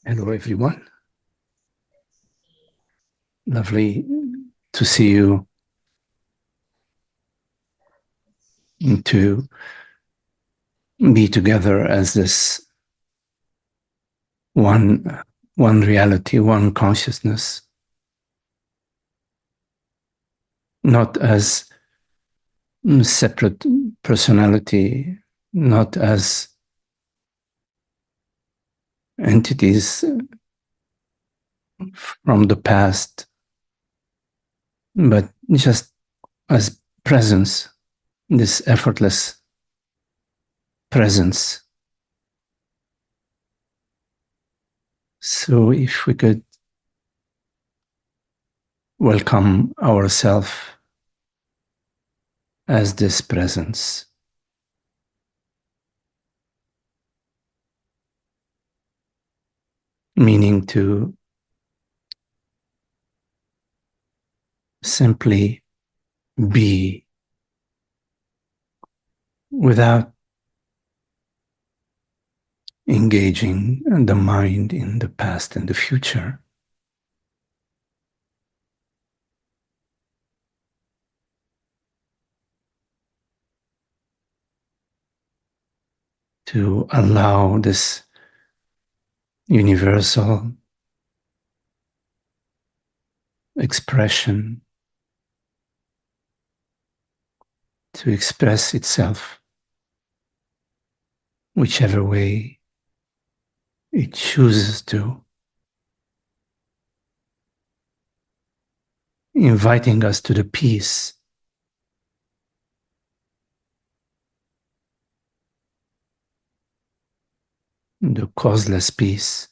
Hello, everyone. Lovely to see you and to be together as this one reality, one consciousness, not as separate personality, not as entities from the past, but just as presence, this effortless presence. So if we could welcome ourselves as this presence, meaning to simply be without engaging the mind in the past and the future. To allow this universal expression to express itself whichever way it chooses to, inviting us to the peace, the causeless peace,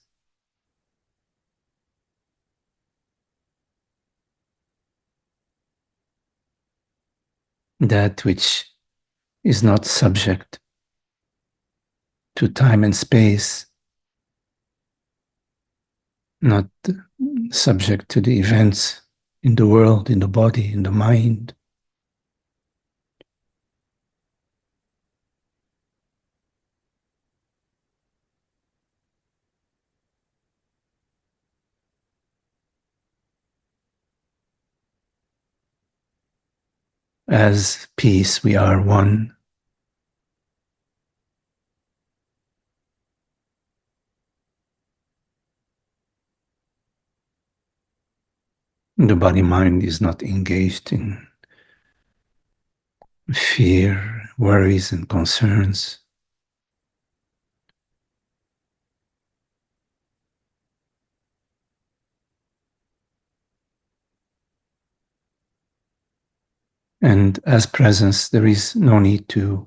that which is not subject to time and space, not subject to the events in the world, in the body, in the mind. As peace, we are one. The body-mind is not engaged in fear, worries, and concerns. And as presence, there is no need to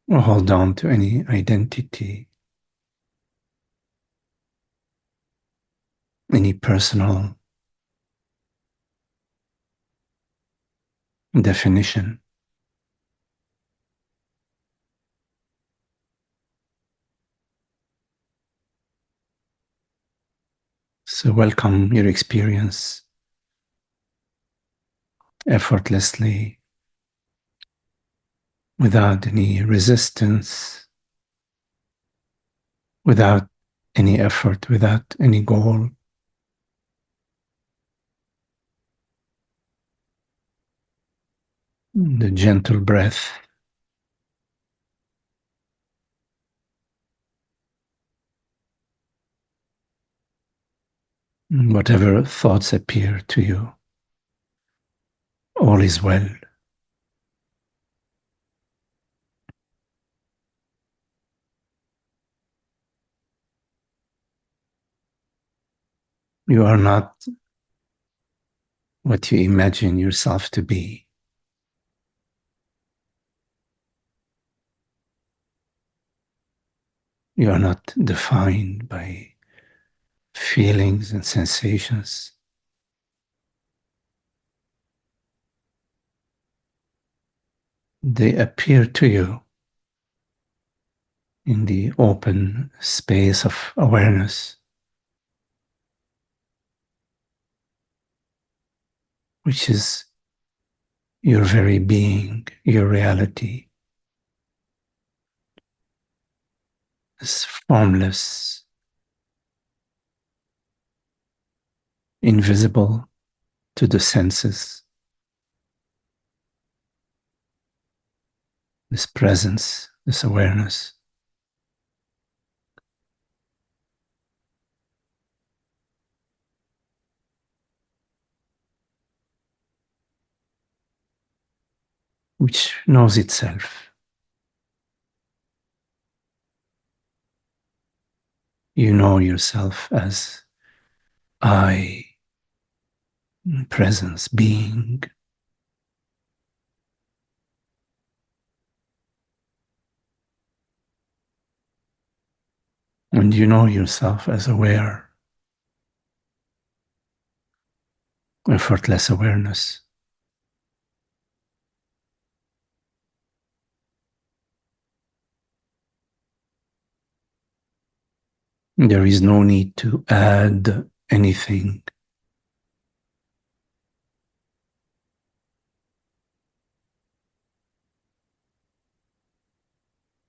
hold on to any identity, any personal definition. So welcome your experience effortlessly, without any resistance, without any effort, without any goal. The gentle breath, whatever thoughts appear to you, all is well. You are not what you imagine yourself to be. You are not defined by feelings and sensations. They appear to you in the open space of awareness, which is your very being, your reality. Is formless, invisible to the senses, this presence, this awareness, which knows itself. You know yourself as I, presence, being. And you know yourself as aware, effortless awareness. There is no need to add anything.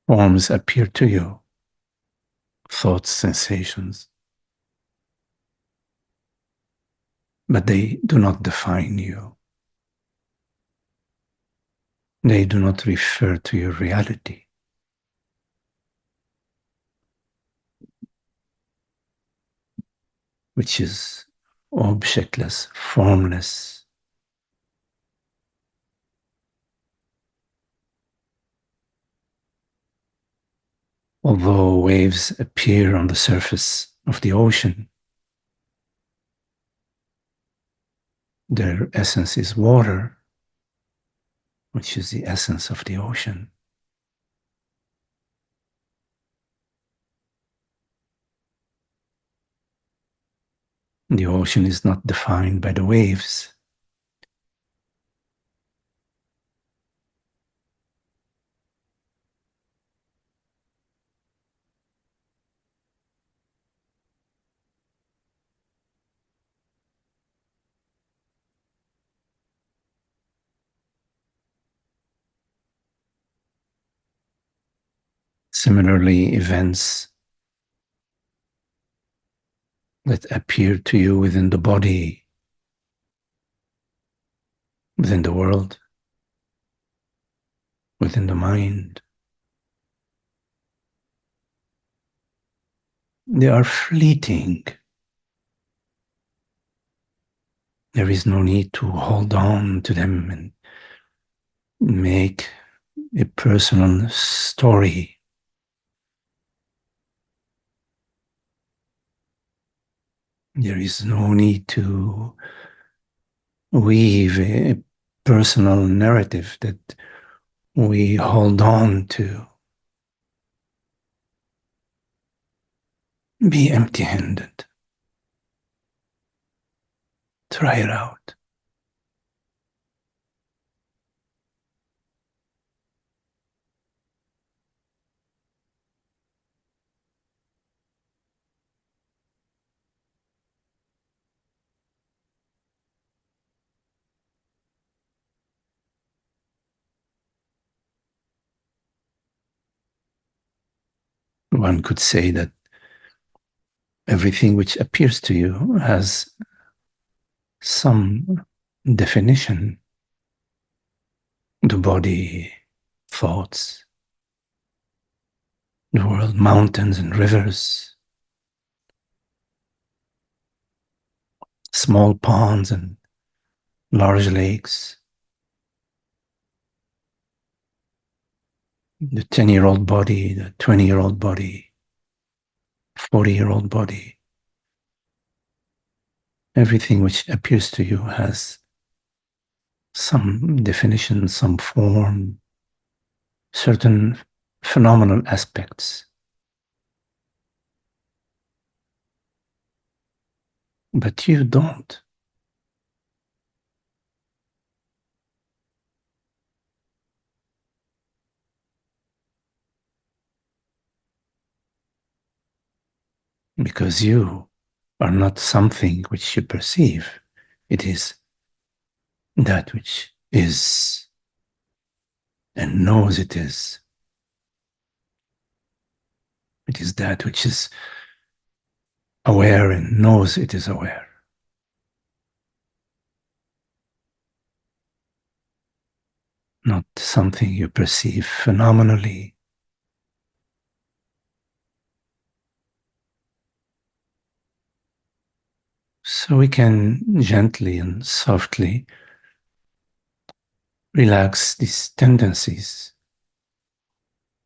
Forms appear to you, thoughts, sensations, but they do not define you. They do not refer to your reality, which is objectless, formless. Although waves appear on the surface of the ocean, their essence is water, which is the essence of the ocean. The ocean is not defined by the waves. Similarly, events that appear to you within the body, within the world, within the mind, they are fleeting. There is no need to hold on to them and make a personal story. There is no need to weave a personal narrative that we hold on to. Be empty-handed. Try it out. One could say that everything which appears to you has some definition. The body, thoughts, the world, mountains and rivers, small ponds and large lakes, the 10-year-old body, the 20-year-old body, 40-year-old body. Everything which appears to you has some definition, some form, certain phenomenal aspects. But you don't. Because you are not something which you perceive. It is that which is and knows it is. It is that which is aware and knows it is aware. not something you perceive phenomenally. So we can gently and softly relax these tendencies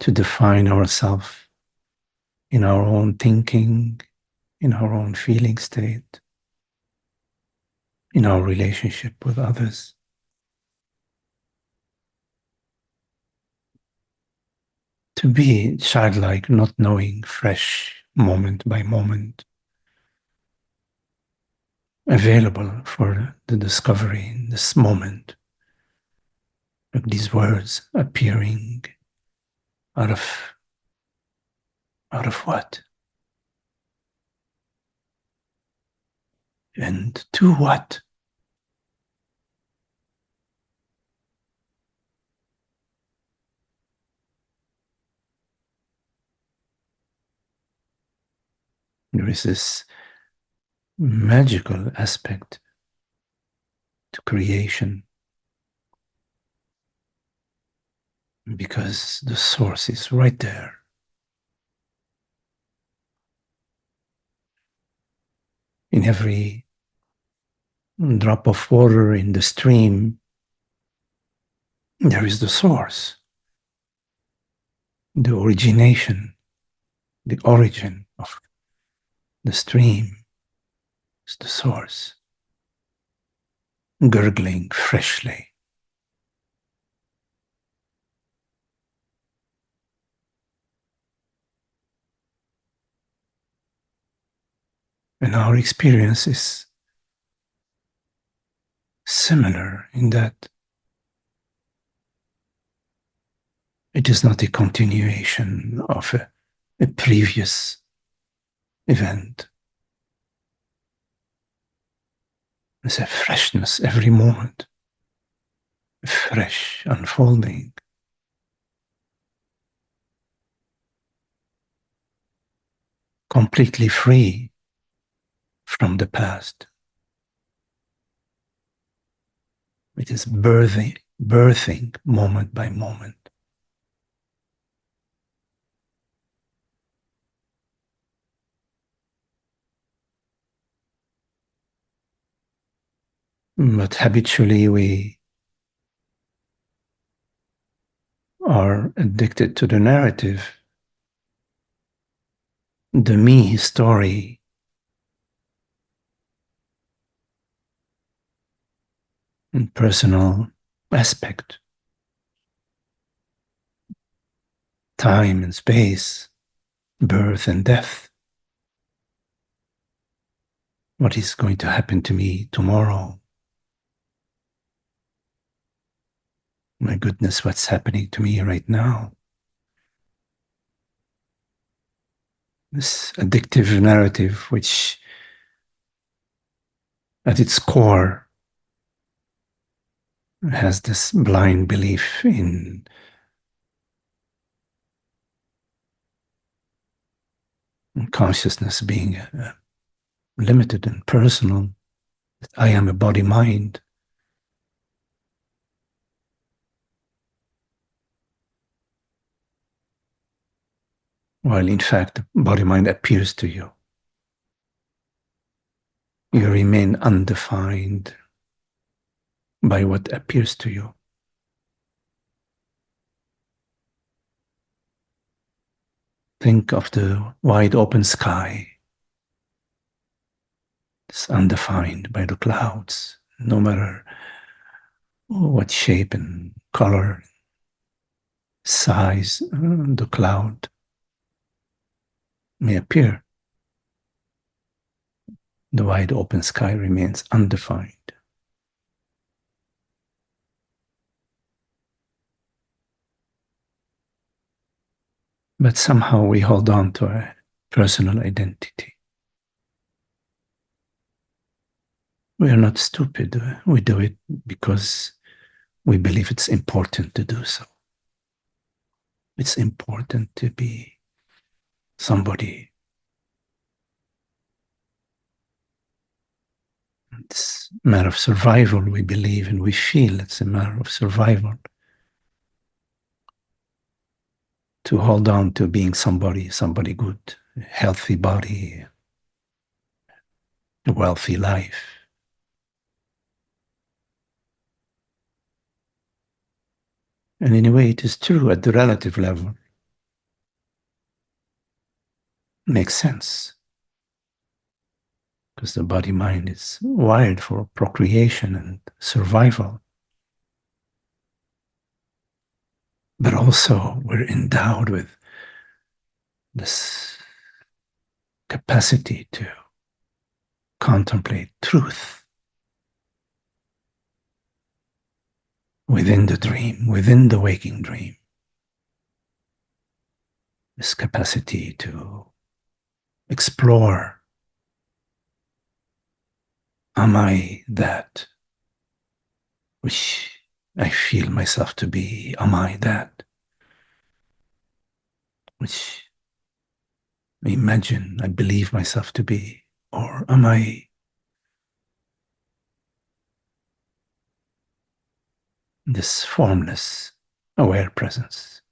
to define ourselves in our own thinking, in our own feeling state, in our relationship with others. To be childlike, not knowing, fresh, moment by moment, available for the discovery in this moment, like these words appearing out of what? And to what? There is this magical aspect to creation because the source is right there. In every drop of water in the stream, there is the source, the origination, the origin of the stream is the source, gurgling freshly. And our experience is similar in that it is not a continuation of a previous event. There's a freshness every moment, a fresh unfolding. Completely free from the past. It is birthing moment by moment. But habitually we are addicted to the narrative, the me story, and personal aspect, time and space, birth and death. What is going to happen to me tomorrow? My goodness, what's happening to me right now? This addictive narrative, which at its core has this blind belief in consciousness being limited and personal. I am a body mind. While in fact, body mind appears to you. You remain undefined by what appears to you. Think of the wide open sky. It's undefined by the clouds, no matter what shape and color, size the cloud may appear. The wide open sky remains undefined. But somehow we hold on to a personal identity. We are not stupid. We do it because we believe it's important to do so. It's important to be somebody. It's a matter of survival, we believe, and we feel it's a matter of survival. to hold on to being somebody good, a healthy body, a wealthy life. And in a way, it is true at the relative level. Makes sense. Because the body-mind is wired for procreation and survival. But also, we're endowed with this capacity to contemplate truth within the dream, within the waking dream. This capacity to explore, am I that which I feel myself to be? Am I that which I imagine I believe myself to be? Or am I this formless, aware presence?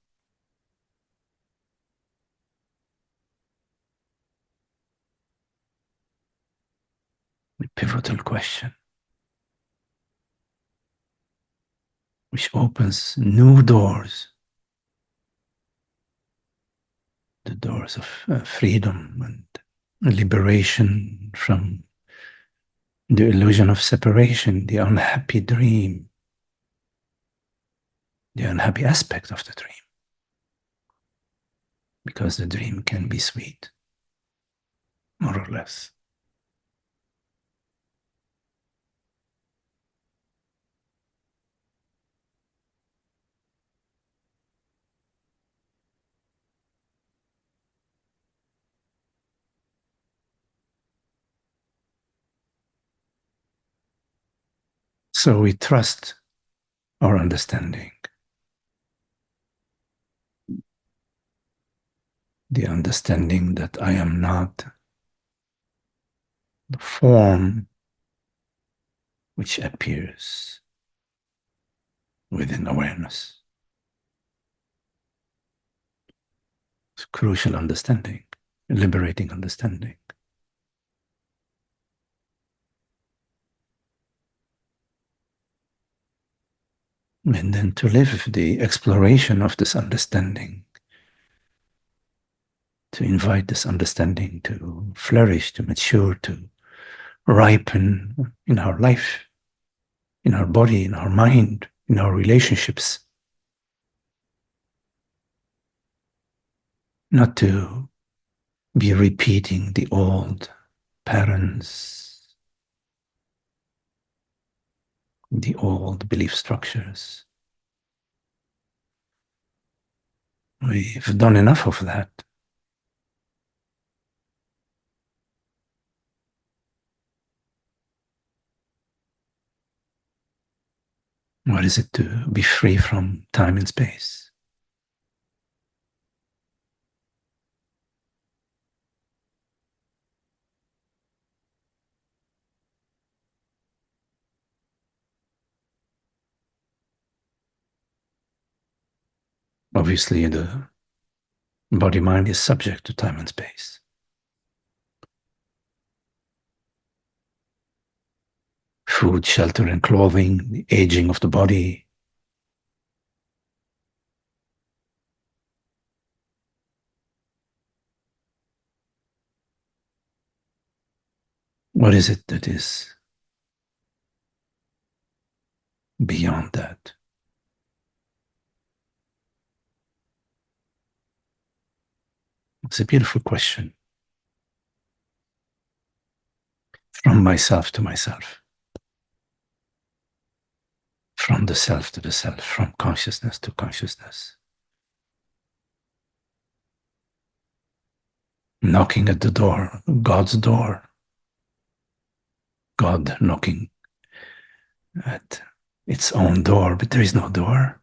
The pivotal question, which opens new doors, the doors of freedom and liberation from the illusion of separation, the unhappy dream, the unhappy aspect of the dream. Because the dream can be sweet, more or less. So we trust our understanding, the understanding that I am not the form which appears within awareness. It's crucial understanding, liberating understanding. And then to live the exploration of this understanding, to invite this understanding to flourish, to mature, to ripen in our life, in our body, in our mind, in our relationships. Not to be repeating the old patterns, the old belief structures. We've done enough of that. What is it to be free from time and space? Obviously, the body-mind is subject to time and space. Food, shelter, and clothing, the aging of the body. What is it that is beyond that? It's a beautiful question. From myself to myself. From the self to the self. From consciousness to consciousness. Knocking at the door, God's door. God knocking at its own door, but there is no door.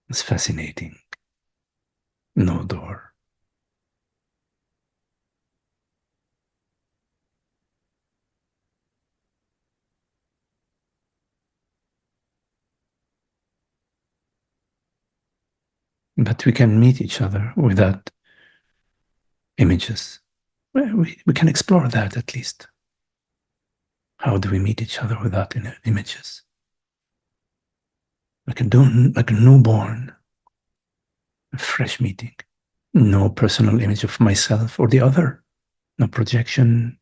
It's fascinating. No door. But we can meet each other without images. Well, we can explore that at least. How do we meet each other without images? Like a newborn, a fresh meeting. No personal image of myself or the other. No projection.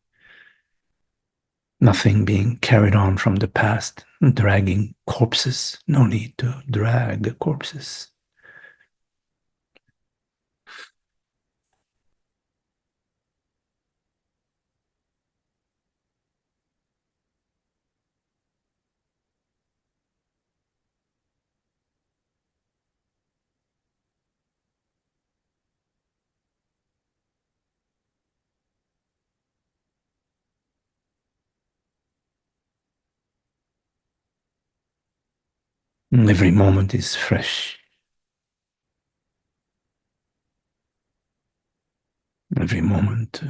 Nothing being carried on from the past, dragging corpses. No need to drag corpses. Every moment is fresh. Every moment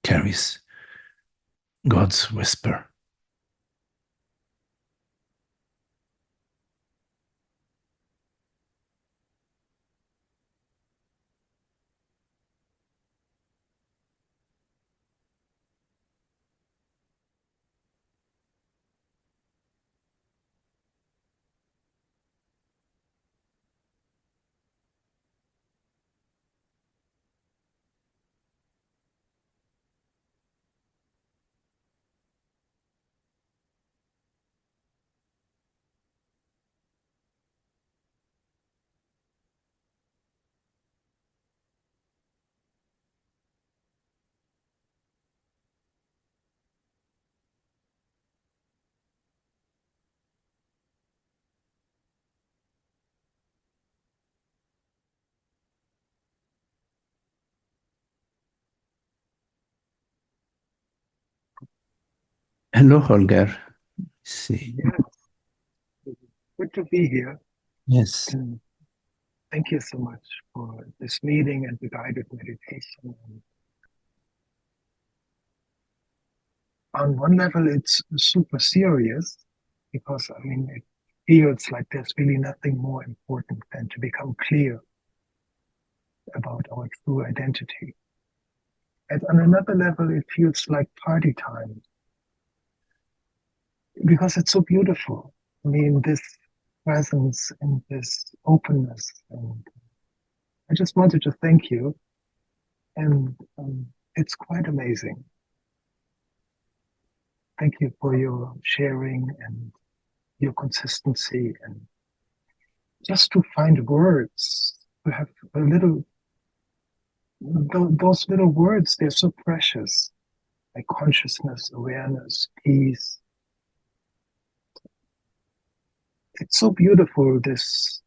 carries God's whisper. Hello, Holger. See. Yes, good to be here. Yes. And thank you so much for this meeting and the guided meditation. And on one level, it's super serious because, I mean, it feels like there's really nothing more important than to become clear about our true identity. And on another level, it feels like party time because it's so beautiful. I mean, this presence and this openness. And I just wanted to thank you. And it's quite amazing. Thank you for your sharing and your consistency and just to find words, to have a little, those little words, they're so precious, like consciousness, awareness, peace. It's so beautiful, this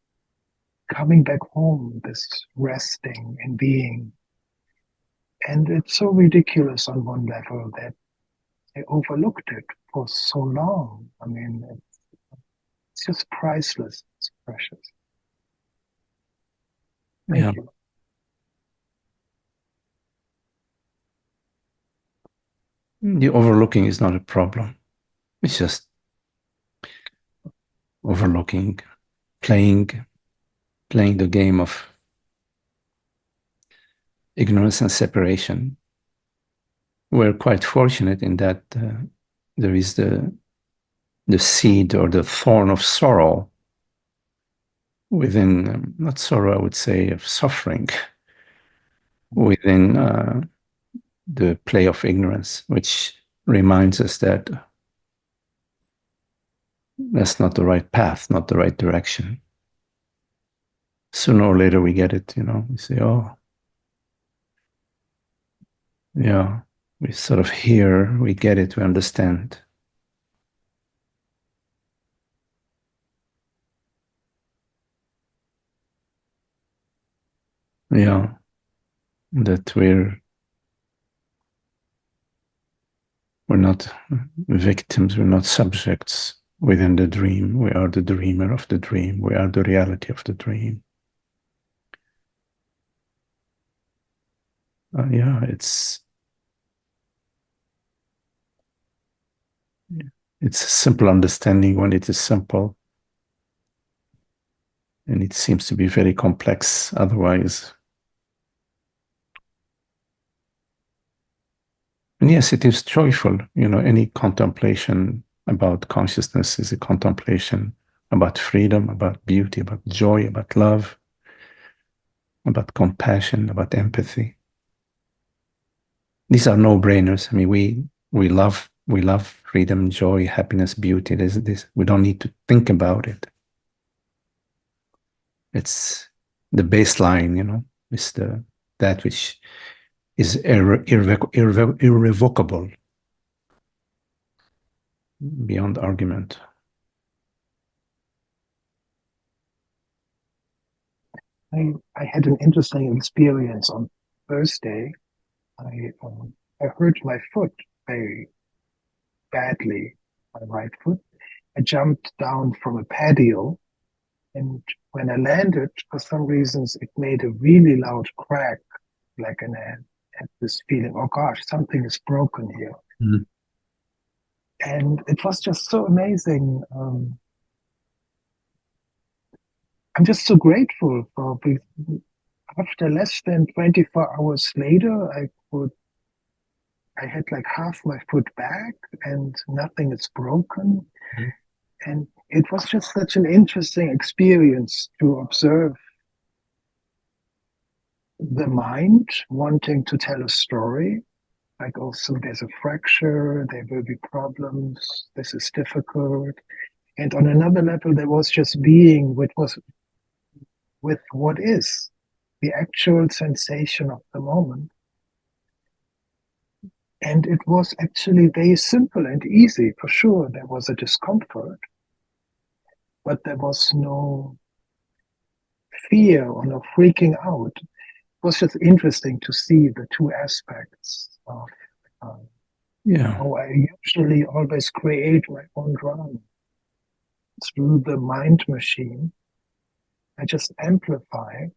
coming back home, this resting and being. And it's so ridiculous on one level that I overlooked it for so long. I mean, it's just priceless. It's precious. Yeah. Thank you. The overlooking is not a problem. It's just overlooking, playing the game of ignorance and separation. We're quite fortunate in that there is the seed or the thorn of sorrow within, not sorrow, I would say, of suffering within the play of ignorance, which reminds us that that's not the right path, not the right direction. Sooner or later we get it, we say, oh, yeah, we sort of hear, we get it, we understand. Yeah, that we're not victims, we're not subjects within the dream. We are the dreamer of the dream. We are the reality of the dream. Yeah, it's a simple understanding when it is simple. And it seems to be very complex otherwise. And yes, it is joyful. Any contemplation about consciousness is a contemplation about freedom, about beauty, about joy, about love, about compassion, about empathy. These are no-brainers. I mean, we love freedom, joy, happiness, beauty. This we don't need to think about it. It's the baseline, it's that which is irrevocable beyond argument. I had an interesting experience on Thursday. I hurt my foot very badly, my right foot. I jumped down from a patio, and when I landed, for some reasons, it made a really loud crack, like I had this feeling, oh gosh, something is broken here. Mm. And it was just so amazing. I'm just so grateful for after less than 24 hours later, I had like half my foot back and nothing is broken. Mm. And it was just such an interesting experience to observe the mind wanting to tell a story. Like, also, there's a fracture, there will be problems, this is difficult. And on another level, there was just being with what is the actual sensation of the moment. And it was actually very simple and easy. For sure, there was a discomfort, but there was no fear or no freaking out. It was just interesting to see the two aspects of Yeah. how I usually always create my own drama through the mind machine. I just amplify.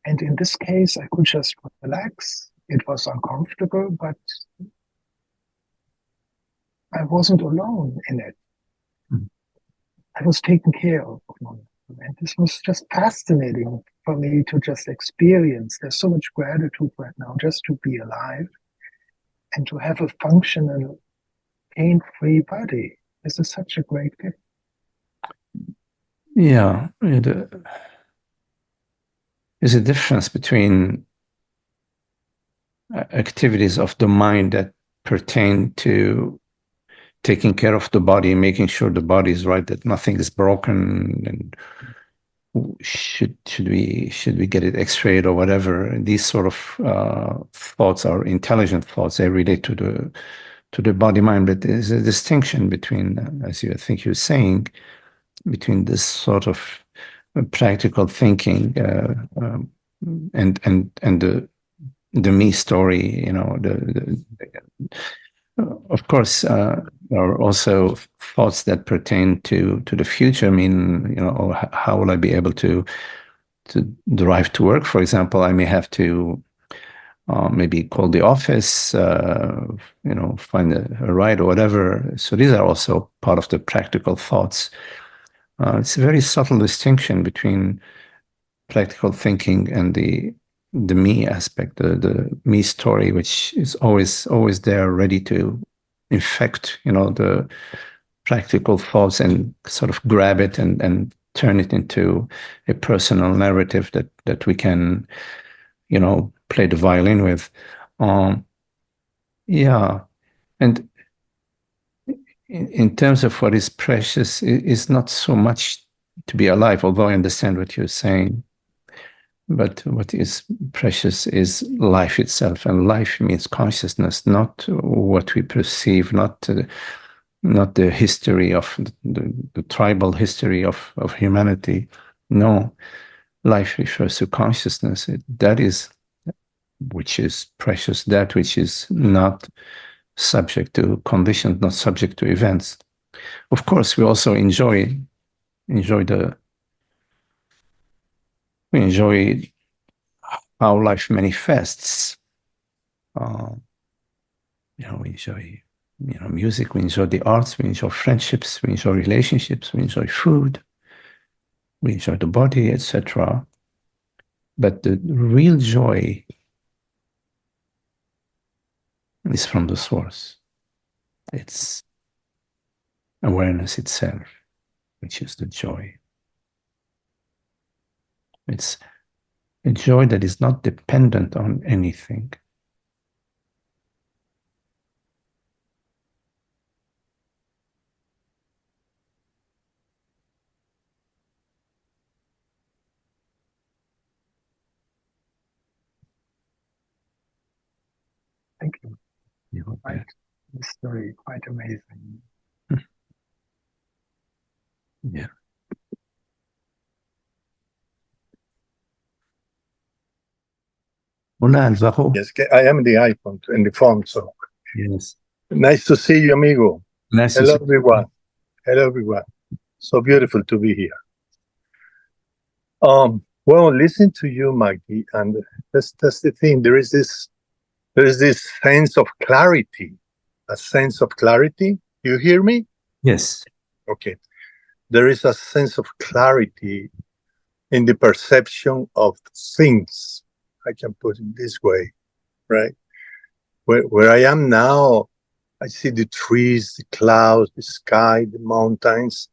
And in this case, I could just relax. It was uncomfortable, but I wasn't alone in it. Mm. I was taken care of. And this was just fascinating for me to just experience. There's so much gratitude right now just to be alive and to have a functional, pain-free body. This is such a great gift. Yeah. There's a difference between activities of the mind that pertain to taking care of the body, making sure the body is right, that nothing is broken, and should we get it x-rayed or whatever. These sort of thoughts are intelligent thoughts. They relate to the body mind, but there's a distinction between, as I think you're saying, between this sort of practical thinking and the me story. Of course, there are also thoughts that pertain to the future. I mean, how will I be able to drive to work? For example, I may have to maybe call the office, find a ride or whatever. So these are also part of the practical thoughts. It's a very subtle distinction between practical thinking and the me aspect, the me story, which is always there, ready to infect, the practical thoughts and sort of grab it and turn it into a personal narrative that we can, play the violin with. Yeah, and in terms of what is precious, is not so much to be alive, although I understand what you're saying. But what is precious is life itself, and life means consciousness, not what we perceive, not the history of the tribal history of humanity. No, life refers to consciousness. That is which is precious, that which is not subject to conditions, not subject to events. Of course, we also enjoy how life manifests. We enjoy, music. We enjoy the arts. We enjoy friendships. We enjoy relationships. We enjoy food. We enjoy the body, etc. But the real joy is from the source. It's awareness itself, which is the joy. It's a joy that is not dependent on anything. Thank you. Quite this story, quite amazing. Yeah. Hola, Alvaro. Yes, I am the iPhone and the phone, so. Yes. Nice to see you, amigo. Nice to Hello, see you. everyone. Hello, everyone. So beautiful to be here. Well, listen to you, Magdi, and that's the thing. There is this sense of clarity, a sense of clarity. You hear me? Yes. Okay. There is a sense of clarity in the perception of things. I can put it this way, right? Where I am now, I see the trees, the clouds, the sky, the mountains,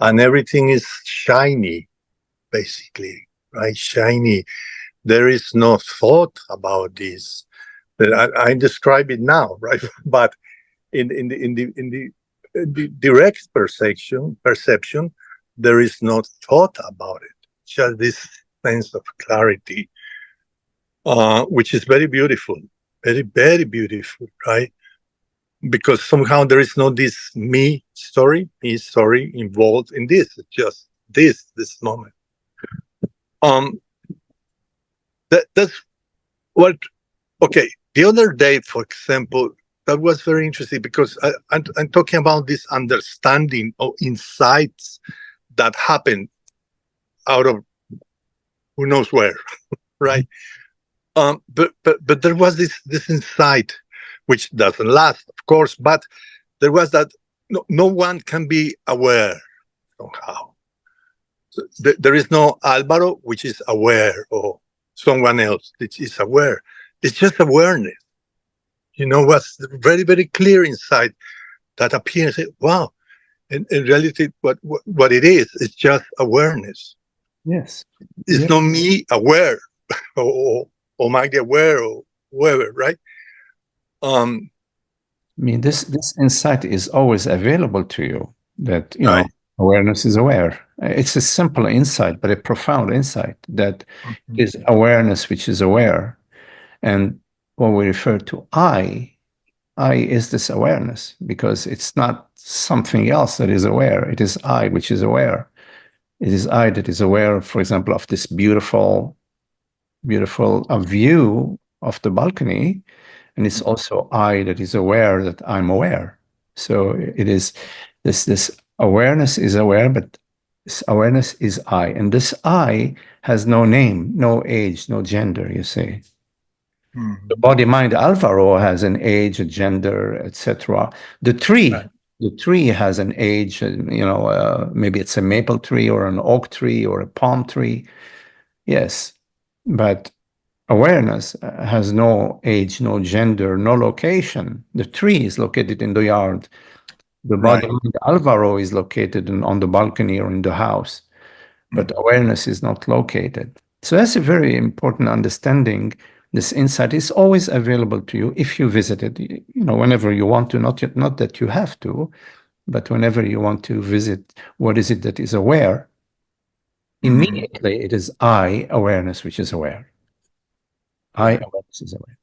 and everything is shiny, basically, right? Shiny. There is no thought about this. I describe it now, right? But in the direct perception, there is no thought about it. Just this sense of clarity, which is very beautiful, very, very beautiful, right? Because somehow there is no this me story involved in this. It's just this moment. That's what. Okay, the other day, for example, that was very interesting because I'm talking about this understanding of insights that happen out of who knows where, right? But there was this insight, which doesn't last, of course, but there was that no one can be aware somehow. So there is no Alvaro, which is aware, or someone else which is aware. It's just awareness. What's very, very clear inside that appears. Wow. In reality, what it is, it's just awareness. Yes. It's Yeah. not me aware or Magdi aware or whoever, right? I mean, this insight is always available to you, that, Right. awareness is aware. It's a simple insight, but a profound insight that is awareness which is aware. And when we refer to I is this awareness, because it's not something else that is aware. It is I which is aware. It is I that is aware, for example, of this beautiful view of the balcony. And it's also I that is aware that I'm aware. So it is this awareness is aware, but this awareness is I. And this I has no name, no age, no gender, you see. The body mind Alvaro has an age, a gender, etc. The tree, Right. the tree has an age, maybe it's a maple tree or an oak tree or a palm tree. Yes, but awareness has no age, no gender, no location. The tree is located in the yard. The body Right. mind Alvaro is located on the balcony or in the house, but awareness is not located. So that's a very important understanding. This insight is always available to you if you visit it, whenever you want to, not that you have to, but whenever you want to visit, what is it that is aware? Immediately, it is I awareness which is aware. I awareness is aware.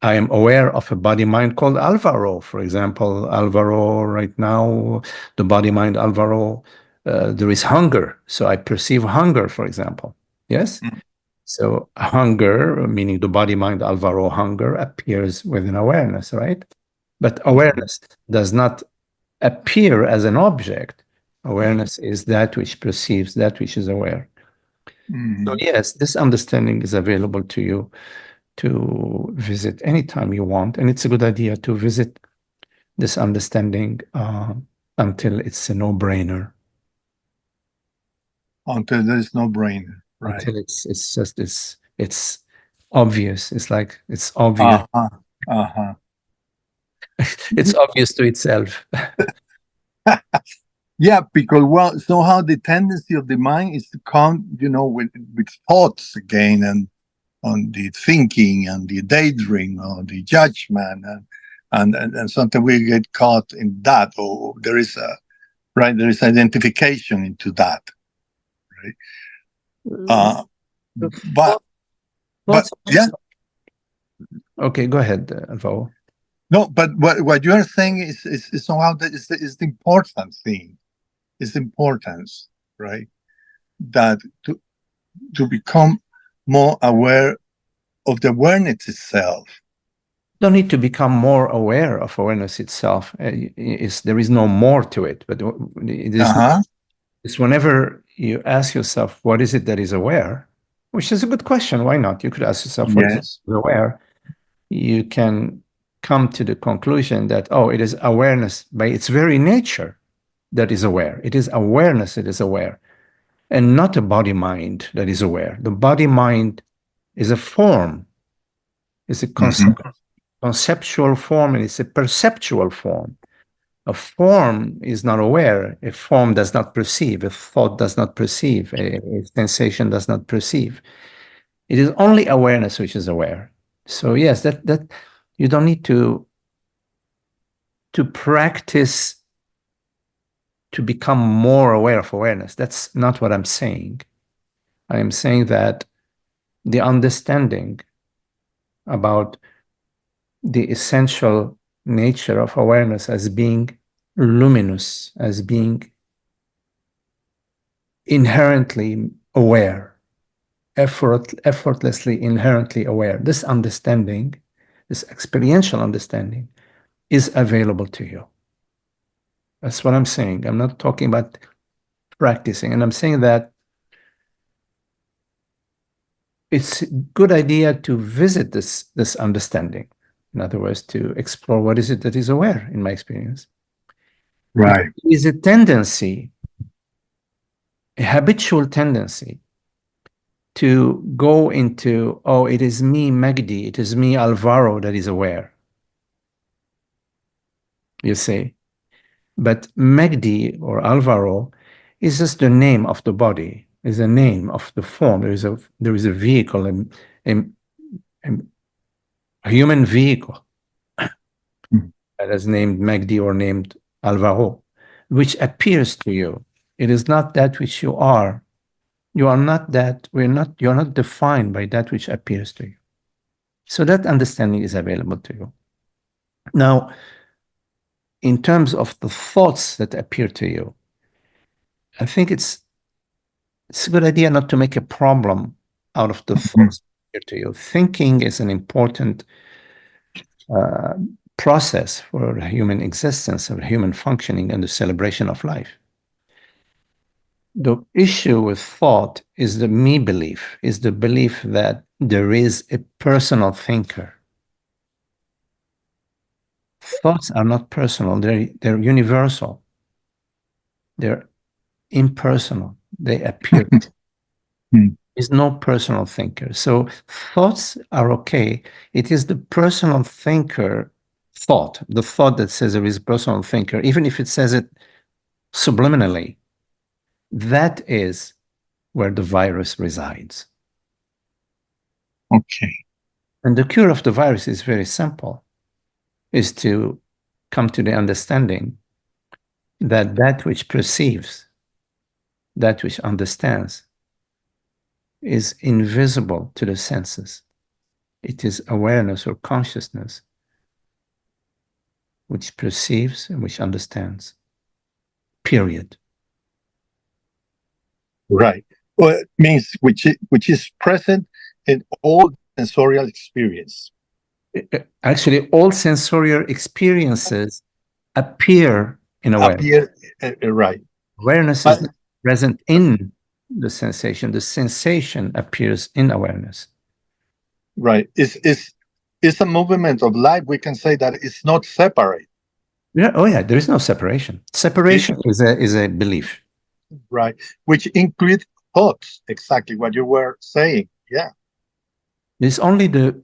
I am aware of a body mind called Alvaro. For example, Alvaro right now, the body mind Alvaro, there is hunger. So I perceive hunger, for example. Yes? So hunger, meaning the body mind Alvaro hunger, appears within awareness, right? But awareness does not appear as an object. Awareness is that which perceives, that which is aware. So yes, this understanding is available to you to visit anytime you want. And it's a good idea to visit this understanding until it's a no-brainer. Until there's no brain, right? Until it's just it's obvious. It's like it's obvious. It's obvious to itself. Yeah, because well, somehow the tendency of the mind is to come, with thoughts again, and on the thinking and the daydream or the judgment, and sometimes we get caught in that, or there is identification into that, right? But yeah. Okay, go ahead, Vo. No, but what you are saying is somehow that is the important thing, is the importance, right? That to become more aware of the awareness itself. Don't need to become more aware of awareness itself. There is no more to it, but it is. It's whenever you ask yourself, what is it that is aware? Which is a good question. Why not? You could ask yourself, what is aware? You can come to the conclusion that, it is awareness by its very nature that is aware. It is awareness that is aware, and not a body-mind that is aware. The body-mind is a form, it's a conceptual form, and it's a perceptual form. A form is not aware. A form does not perceive. A thought does not perceive. A sensation does not perceive. It is only awareness which is aware. So yes, that you don't need to practice to become more aware of awareness. That's not what I'm saying. I am saying that the understanding about the essential nature of awareness as being luminous, as being inherently aware, effortlessly inherently aware. This understanding, this experiential understanding, is available to you. That's what I'm saying. I'm not talking about practicing, and I'm saying that it's a good idea to visit this understanding. In other words, to explore what is it that is aware, in my experience. Right. There is a tendency, a habitual tendency, to go into, it is me, Magdi, it is me, Alvaro, that is aware. You see? But Magdi or Alvaro is just the name of the body, is a name of the form. There is a vehicle, a human vehicle that is named Magdi or named Alvaro, which appears to you. It is not that which you are. You are not that. You're not defined by that which appears to you. So that understanding is available to you. Now, in terms of the thoughts that appear to you, I think it's a good idea not to make a problem out of the thoughts that appear to you. Thinking is an important process for human existence, or human functioning, and the celebration of life. The issue with thought is the me belief, is the belief that there is a personal thinker. Thoughts are not personal, they're universal. They're impersonal. They appear. There's no personal thinker. So thoughts are okay. It is the personal thinker thought, the thought that says there is a personal thinker, even if it says it subliminally, that is where the virus resides. Okay. And the cure of the virus is very simple, is to come to the understanding that that which perceives, that which understands, is invisible to the senses. It is awareness or consciousness which perceives and which understands. Period. Right. Well, it means which is present in all sensorial experience. Actually, all sensorial experiences appear in awareness. Right. Awareness is present in the sensation. The sensation appears in awareness. Right. It's a movement of life. We can say that it's not separate. Yeah. Oh, yeah. There is no separation. Separation is a belief. Right. Which includes thoughts, exactly what you were saying. Yeah. There's only the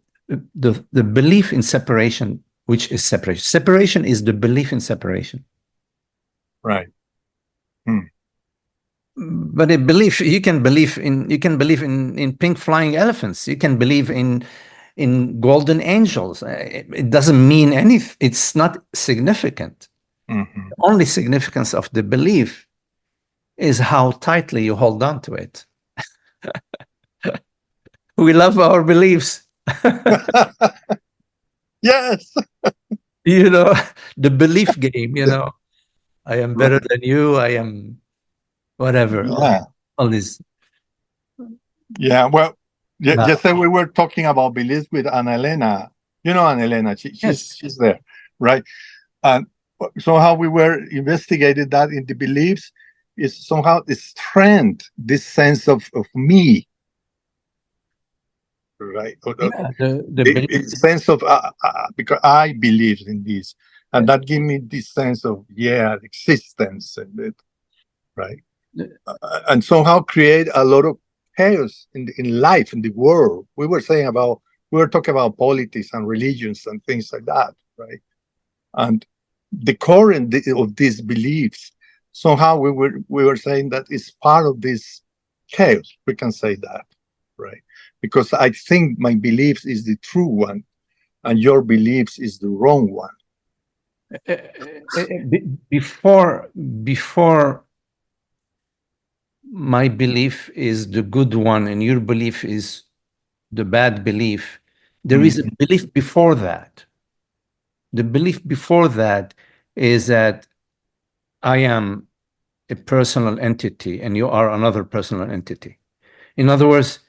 belief in separation, which is separation. Separation is the belief in separation. Right. But a belief, you can believe in pink flying elephants. You can believe in golden angels. It doesn't mean anything. It's not significant. Mm-hmm. The only significance of the belief is how tightly you hold on to it. We love our beliefs. Yes. You know, the belief game, I am better Right. than you. I am whatever. Yeah. All this. Yeah. Well, Wow. just that we were talking about beliefs with Ana Elena. You know Ana Elena. Yes. She's there, right? And somehow we were investigating that in the beliefs is somehow the strength, this sense of me, right? Yeah, the The belief. sense of because I believe in this, and that give me this sense of existence, and it, right, and somehow create a lot of chaos in life, in the world. We were talking about politics and religions and things like that, right? And the core of these beliefs, somehow we were saying that it's part of this chaos. We can say that, right? Because I think my beliefs is the true one, and your beliefs is the wrong one. Before my belief is the good one and your belief is the bad belief, there is a belief before that. The belief before that is that I am a personal entity and you are another personal entity. In other words,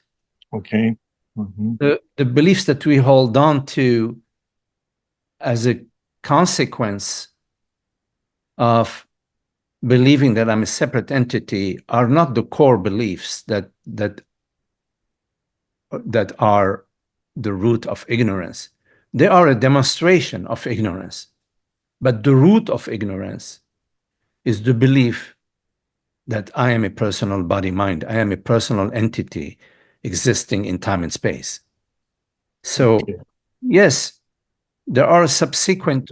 Okay. the beliefs that we hold on to as a consequence of believing that I'm a separate entity are not the core beliefs that are the root of ignorance. They are a demonstration of ignorance. But the root of ignorance is the belief that I am a personal body-mind. I am a personal entity existing in time and space. So, yes, there are subsequent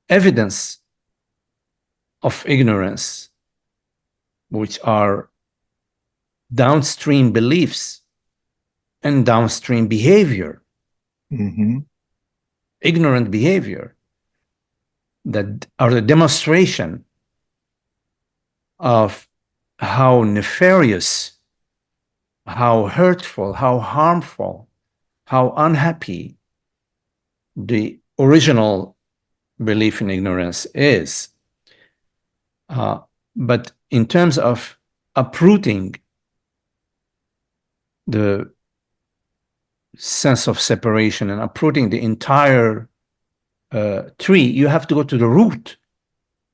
evidence of ignorance, which are downstream beliefs and downstream behavior, ignorant behavior, that are the demonstration of how nefarious, how hurtful, how harmful, how unhappy the original belief in ignorance is. But in terms of uprooting the sense of separation and uprooting the entire tree, you have to go to the root,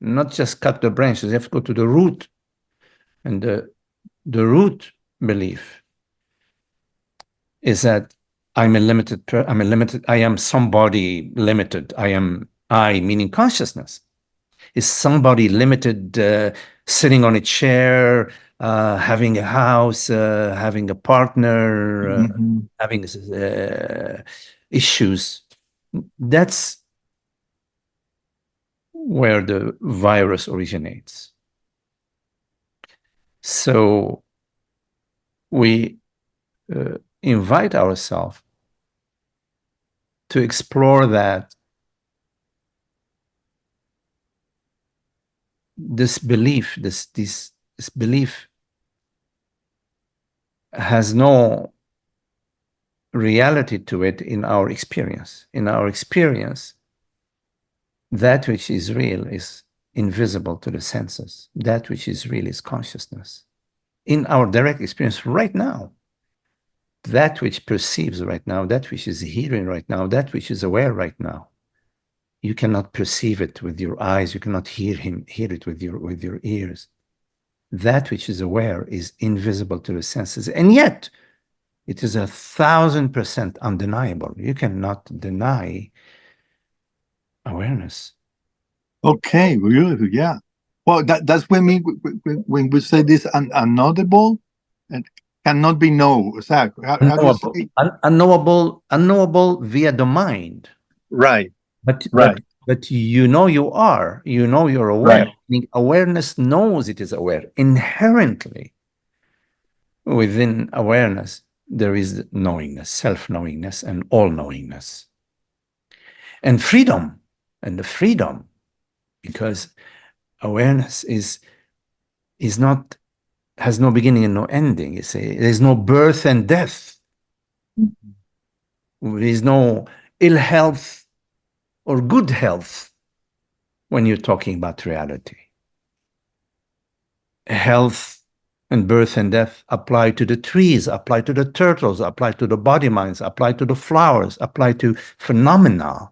not just cut the branches. You have to go to the root. And the root belief is that I am somebody limited. I, meaning consciousness, is somebody limited, sitting on a chair, having a house, having a partner, having issues. That's where the virus originates. So we invite ourselves to explore that this belief, this belief has no reality to it in our experience. In our experience, that which is real is invisible to the senses. That which is real is consciousness. In our direct experience right now, that which perceives right now, that which is hearing right now, that which is aware right now, you cannot perceive it with your eyes. You cannot hear it with your ears. That which is aware is invisible to the senses, and yet it is 1,000% undeniable. You cannot deny awareness. Okay, beautiful. Yeah. Well, that's when we say this unknowable and cannot be known. Exactly. How do you Unknowable, say? unknowable via the mind. Right. But Right. you know you are. You know you're aware. Right. I mean, awareness knows it is aware. Inherently, within awareness, there is knowingness, self-knowingness, and all-knowingness. And freedom, and the freedom, because awareness is not, has no beginning and no ending. You see, there's no birth and death. There is no ill health or good health when you're talking about reality. Health and birth and death apply to the trees, apply to the turtles, apply to the body minds, apply to the flowers, apply to phenomena,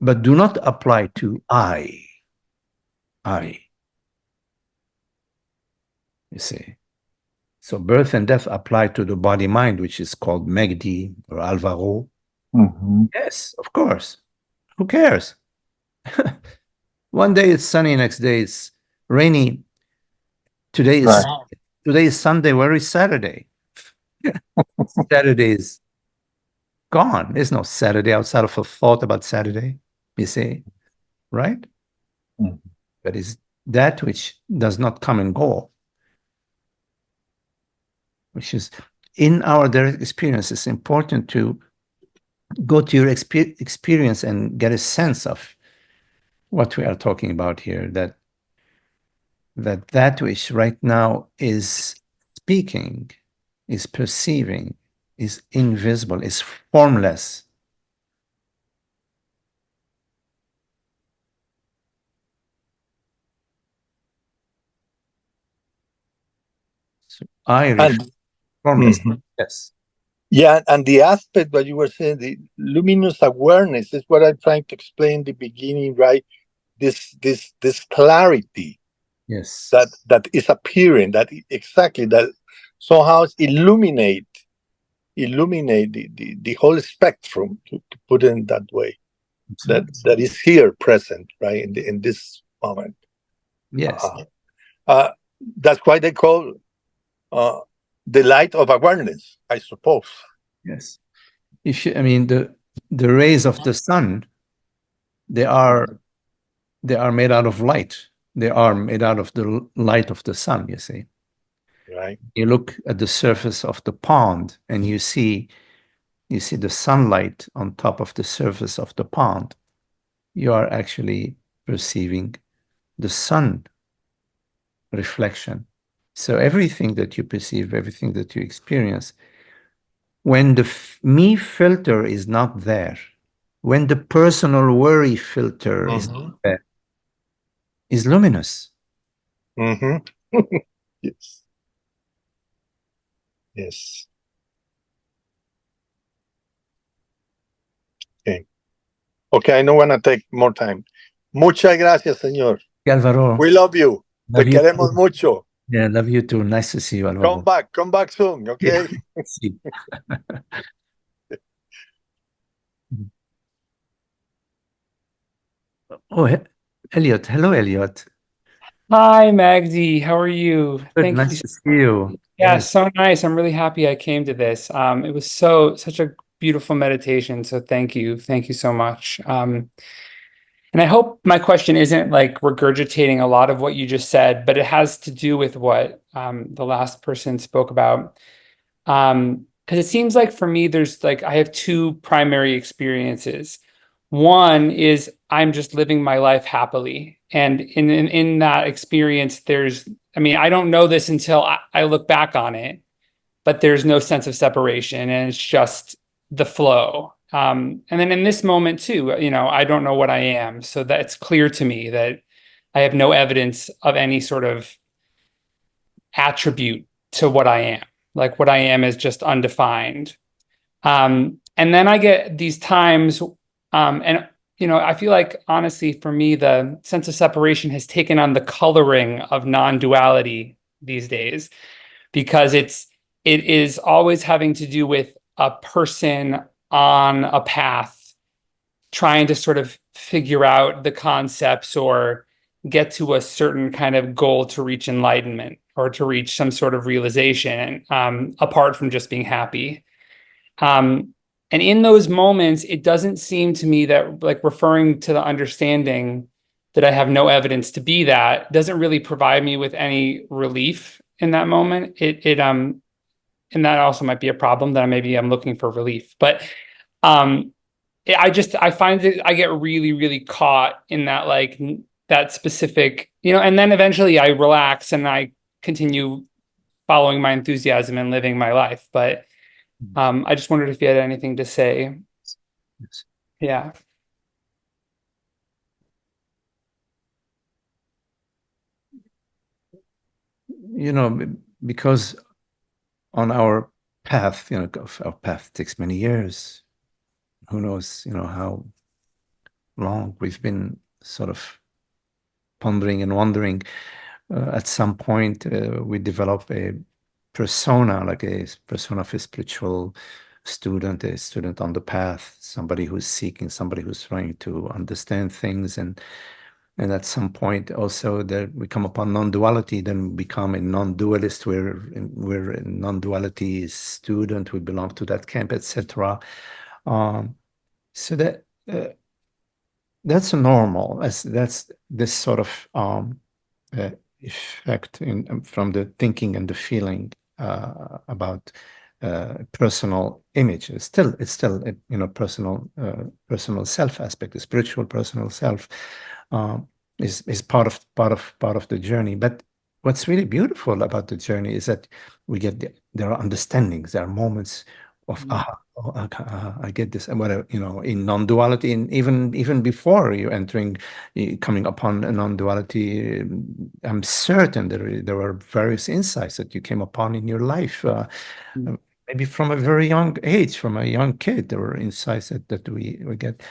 but do not apply to I. You see. So birth and death apply to the body mind, which is called Magdi or Alvaro. Mm-hmm. Yes, of course. Who cares? One day it's sunny, next day it's rainy. Today is Sunday. Where is Saturday? Saturday is gone. There's no Saturday outside of a thought about Saturday, you see, right? Mm-hmm. But is that which does not come and go, which is in our direct experience. It's important to go to your experience and get a sense of what we are talking about here, that which right now is speaking, is perceiving, is invisible, is formless. So formless. Mhm. Yes. Yeah, and the aspect that you were saying, the luminous awareness, is what I'm trying to explain in the beginning, right? This clarity Yes. that is appearing, that somehow illuminate the whole spectrum, to put it in that way, that is here present, right, in this moment. Yes. That's why they call the light of awareness, I suppose. Yes. I mean, the rays of the sun, they are made out of light. They are made out of the light of the sun, you see. Right. You look at the surface of the pond and you see the sunlight on top of the surface of the pond. You are actually perceiving the sun reflection. So everything that you perceive, everything that you experience, when the me filter is not there, when the personal worry filter is not there, is luminous. Mm-hmm. Yes. Yes. Okay. Okay, I don't want to take more time. Muchas gracias, señor. Alvaro. We love you. Te queremos mucho. Yeah, love you too. Nice to see you, Alvaro. Come back soon, okay? Oh, Elliot. Hello, Elliot. Hi, Magdi. How are you? Good, nice to see you. Yeah, Yes. so nice. I'm really happy I came to this. It was such a beautiful meditation. So thank you. Thank you so much. And I hope my question isn't like regurgitating a lot of what you just said, but it has to do with what the last person spoke about. Because it seems like for me, there's like I have two primary experiences. One is I'm just living my life happily. And in that experience, I don't know this until I look back on it, but there's no sense of separation and it's just the flow. And then in this moment too, I don't know what I am. So that it's clear to me that I have no evidence of any sort of attribute to what I am. Like what I am is just undefined. And then I get these times, I feel like honestly for me, the sense of separation has taken on the coloring of non-duality these days, because it is always having to do with a person on a path trying to sort of figure out the concepts or get to a certain kind of goal to reach enlightenment or to reach some sort of realization, apart from just being happy. And in those moments, it doesn't seem to me that, like, referring to the understanding that I have no evidence to be that doesn't really provide me with any relief in that moment. And that also might be a problem, that maybe I'm looking for relief. But I find that I get really, really caught in that, like, that specific, and then eventually I relax and I continue following my enthusiasm and living my life. But I just wondered if you had anything to say. Yes. Yeah. Because on our path, our path takes many years. Who knows, how long we've been sort of pondering and wondering. At some point, we develop a persona, like a persona of a spiritual student, a student on the path, somebody who's seeking, somebody who's trying to understand things. And at some point also that we come upon non-duality, then we become a non-dualist. We're a non-duality student. We belong to that camp, etc. So that's normal. That's this sort of effect from the thinking and the feeling about personal image. It's still personal self aspect. The spiritual personal self is part of the journey. But what's really beautiful about the journey is that there are understandings. There are moments of I get this, and whatever, in non-duality, and even before coming upon a non-duality, I'm certain there were various insights that you came upon in your life, maybe from a very young age, from a young kid. There were insights that we get.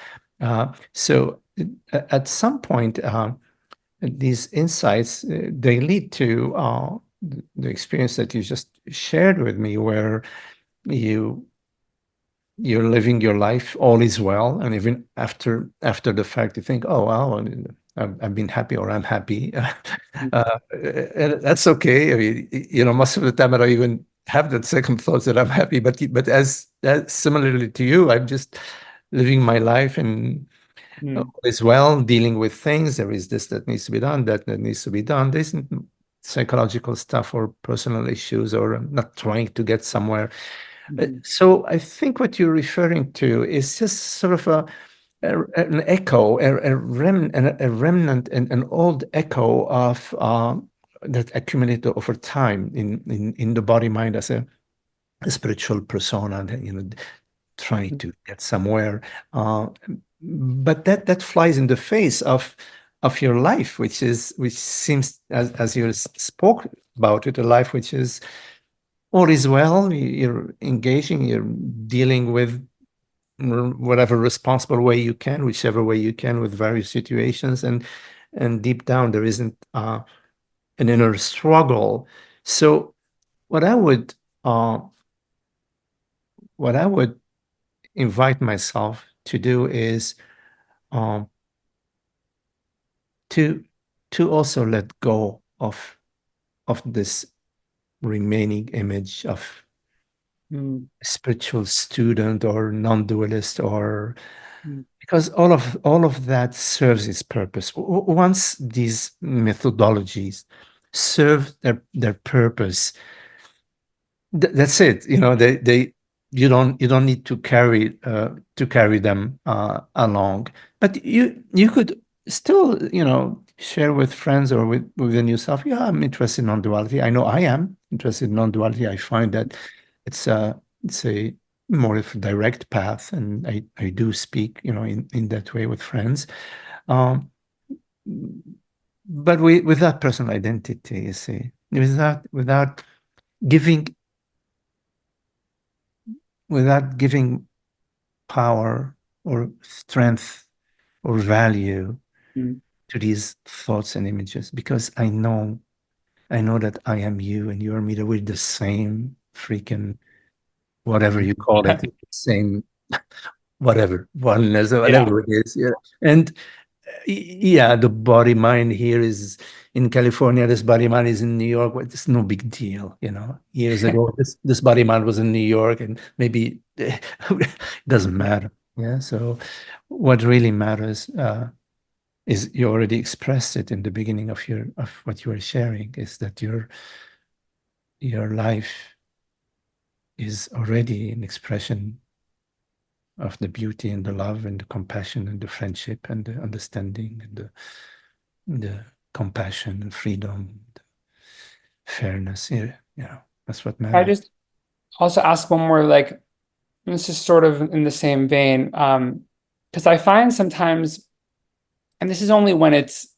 So at some point, these insights, they lead to the experience that you just shared with me, where you're living your life, all is well, and even after the fact, you think, oh wow, I've been happy, or I'm happy. And that's okay. I mean, most of the time I don't even have that second thought that I'm happy, but as similarly to you, I'm just living my life, and all is well, dealing with things. There is this that needs to be done, that needs to be done. There isn't psychological stuff or personal issues, or I'm not trying to get somewhere. So I think what you're referring to is just sort of an echo, a remnant, an old echo of that accumulated over time in the body mind as a spiritual persona, that, trying to get somewhere. But that flies in the face of your life, which seems, as you spoke about it, a life which is all is well. You're engaging, you're dealing with whatever responsible way you can, whichever way you can, with various situations, and deep down there isn't an inner struggle. So what I would invite myself to do is to also let go of this remaining image of spiritual student or non-dualist, or because all of that serves its purpose. Once these methodologies serve their purpose, that's it. You don't need to carry them along. But you could still share with friends or within yourself. Yeah, I'm interested in non-duality. I know I am interested in non-duality. I find that it's a more of a direct path, and I do speak in that way with friends, but with that personal identity, you see, without giving power or strength or value to these thoughts and images, because I know that I am you and you are me, that we're the same freaking, whatever you call it, same, whatever, oneness, or whatever it is. Yeah. And Yeah, the body mind here is in California, this body mind is in New York. Well, it's no big deal, Years ago, this body mind was in New York, and maybe it doesn't matter. Yeah. So what really matters is you already expressed it in the beginning of what you were sharing, is that your life is already an expression of the beauty and the love and the compassion and the friendship and the understanding and the compassion and freedom, the fairness. That's what I matters. just also ask one more, like, this is sort of in the same vein, because I find sometimes, and this is only when it's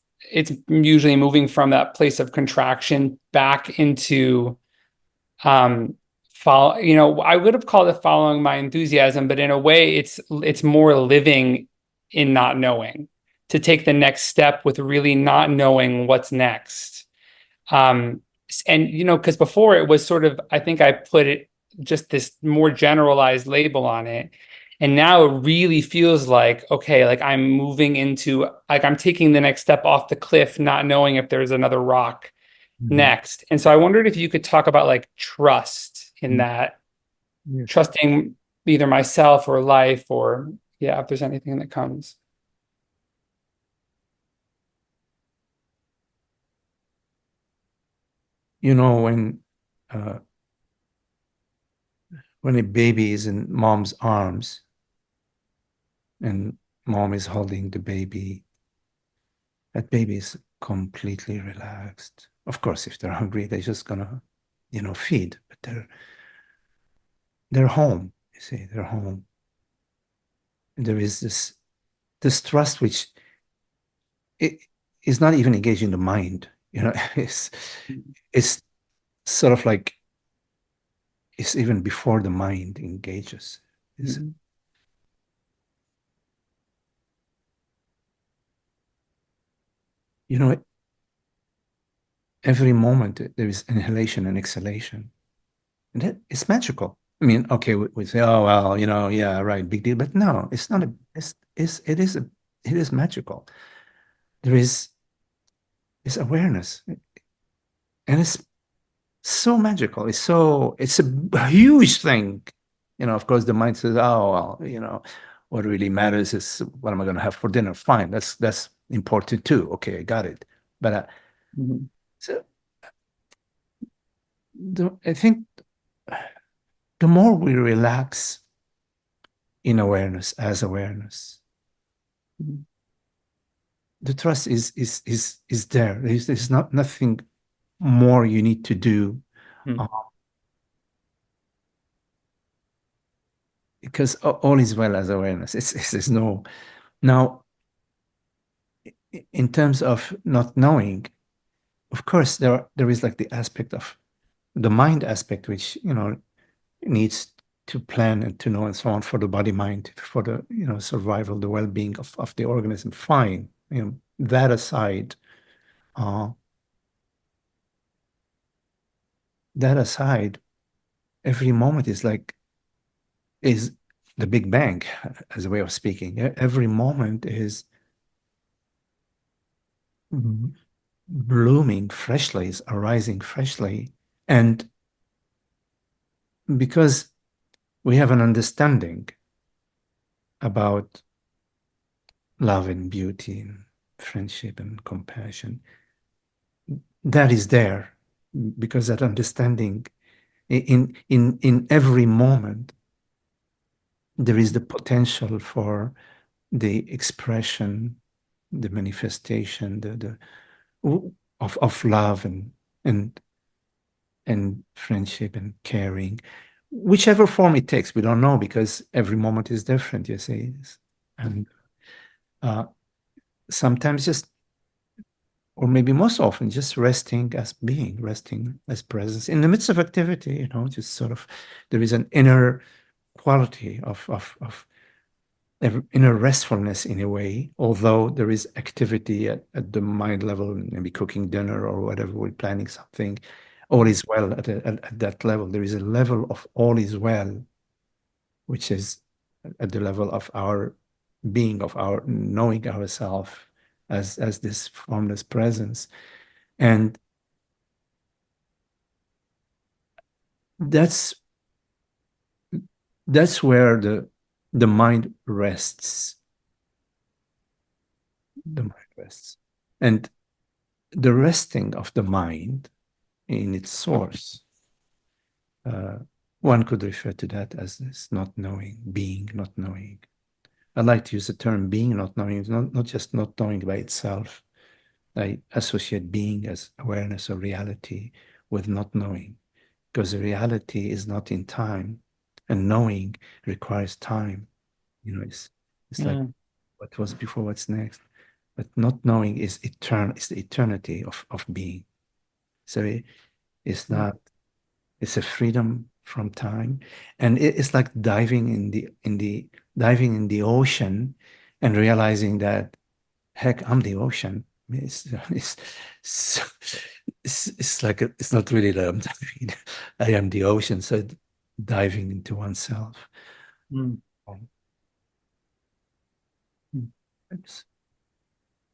usually moving from that place of contraction back into follow, I would have called it following my enthusiasm, but in a way it's more living in not knowing, to take the next step with really not knowing what's next. And because before it was sort of, I think I put it just this more generalized label on it. And now it really feels like, okay, like I'm moving into, like I'm taking the next step off the cliff, not knowing if there's another rock next. And so I wondered if you could talk about like trust in that, Yes. trusting either myself or life, or if there's anything that comes. Uh, when a baby is in mom's arms and mom is holding the baby, that baby is completely relaxed. Of course, if they're hungry, they're just gonna, feed, but they're home. You see, they're home. And there is this trust which it is not even engaging the mind. It's sort of like it's even before the mind engages. Every moment there is inhalation and exhalation, and that it's magical. I mean, okay, we say, oh well, yeah, right, big deal, but no, it's not it is magical. There is awareness, and it's so magical. It's a huge thing. Of course, the mind says, oh well, what really matters is what am I going to have for dinner? Fine, that's important too. Okay, I got it. But so I think the more we relax in awareness, as awareness, the trust is there. There's nothing more you need to do. Because all is well as awareness. It's no. Now, in terms of not knowing, of course, there is like the aspect of the mind aspect, which needs to plan and to know and so on for the body mind, for the survival, the well-being of the organism. Fine, that aside, every moment is the Big Bang, as a way of speaking. Every moment is blooming freshly, is arising freshly. And because we have an understanding about love and beauty and friendship and compassion, that is there, because that understanding in every moment, there is the potential for the expression, the manifestation, of love and friendship and caring, whichever form it takes. We don't know, because every moment is different, you see. And sometimes or maybe most often, just resting as being, resting as presence in the midst of activity, just sort of, there is an inner quality of inner restfulness in a way, although there is activity at the mind level, maybe cooking dinner or whatever, we're planning something. All is well at that level. There is a level of all is well, which is at the level of our being, of our knowing ourselves as this formless presence. And that's where the mind rests. The mind rests. And the resting of the mind in its source, one could refer to that as this not knowing, being not knowing. I like to use the term being not knowing. It's not just not knowing by itself. I associate being as awareness of reality with not knowing, because reality is not in time, and knowing requires time. It's like what was before, what's next. But not knowing is eternal. It's the eternity of being. So it's not. It's a freedom from time, and it's like diving in the ocean, and realizing that, heck, I'm the ocean. I mean, it's like it's not really that I'm diving. I am the ocean. So diving into oneself.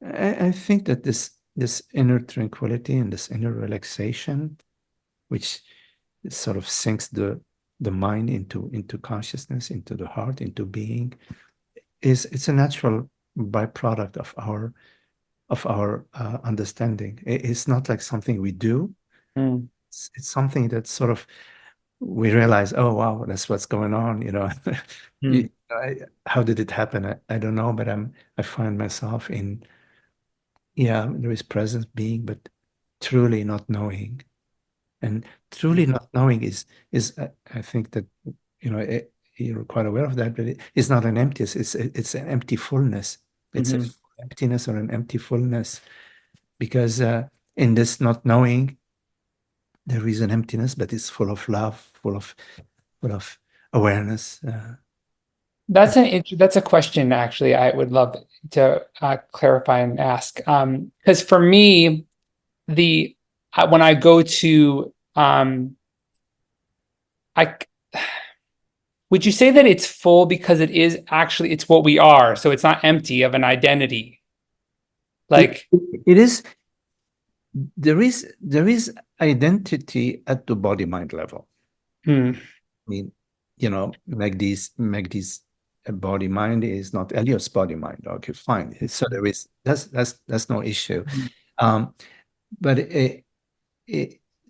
I think that this inner tranquility and this inner relaxation, which sort of sinks the mind into consciousness, into the heart, into being, it's a natural byproduct of our understanding. It's not like something we do. It's something that sort of we realize, oh wow, that's what's going on. How did it happen? I don't know, but I find myself in, there is presence, being, but truly not knowing. And truly not knowing is I think that you're quite aware of that, but it's not an emptiness. It's an empty fullness. It's a emptiness or an empty fullness, because in this not knowing, there is an emptiness, but it's full of love, full of awareness. That's a question, actually, I would love to clarify and ask. Because for me, when I go to would you say that it's full because it's what we are, so it's not empty of an identity? Like it is. There is identity at the body-mind level. I mean, Magdi's body-mind is not Elliot's body-mind. Okay, fine. So that's no issue. But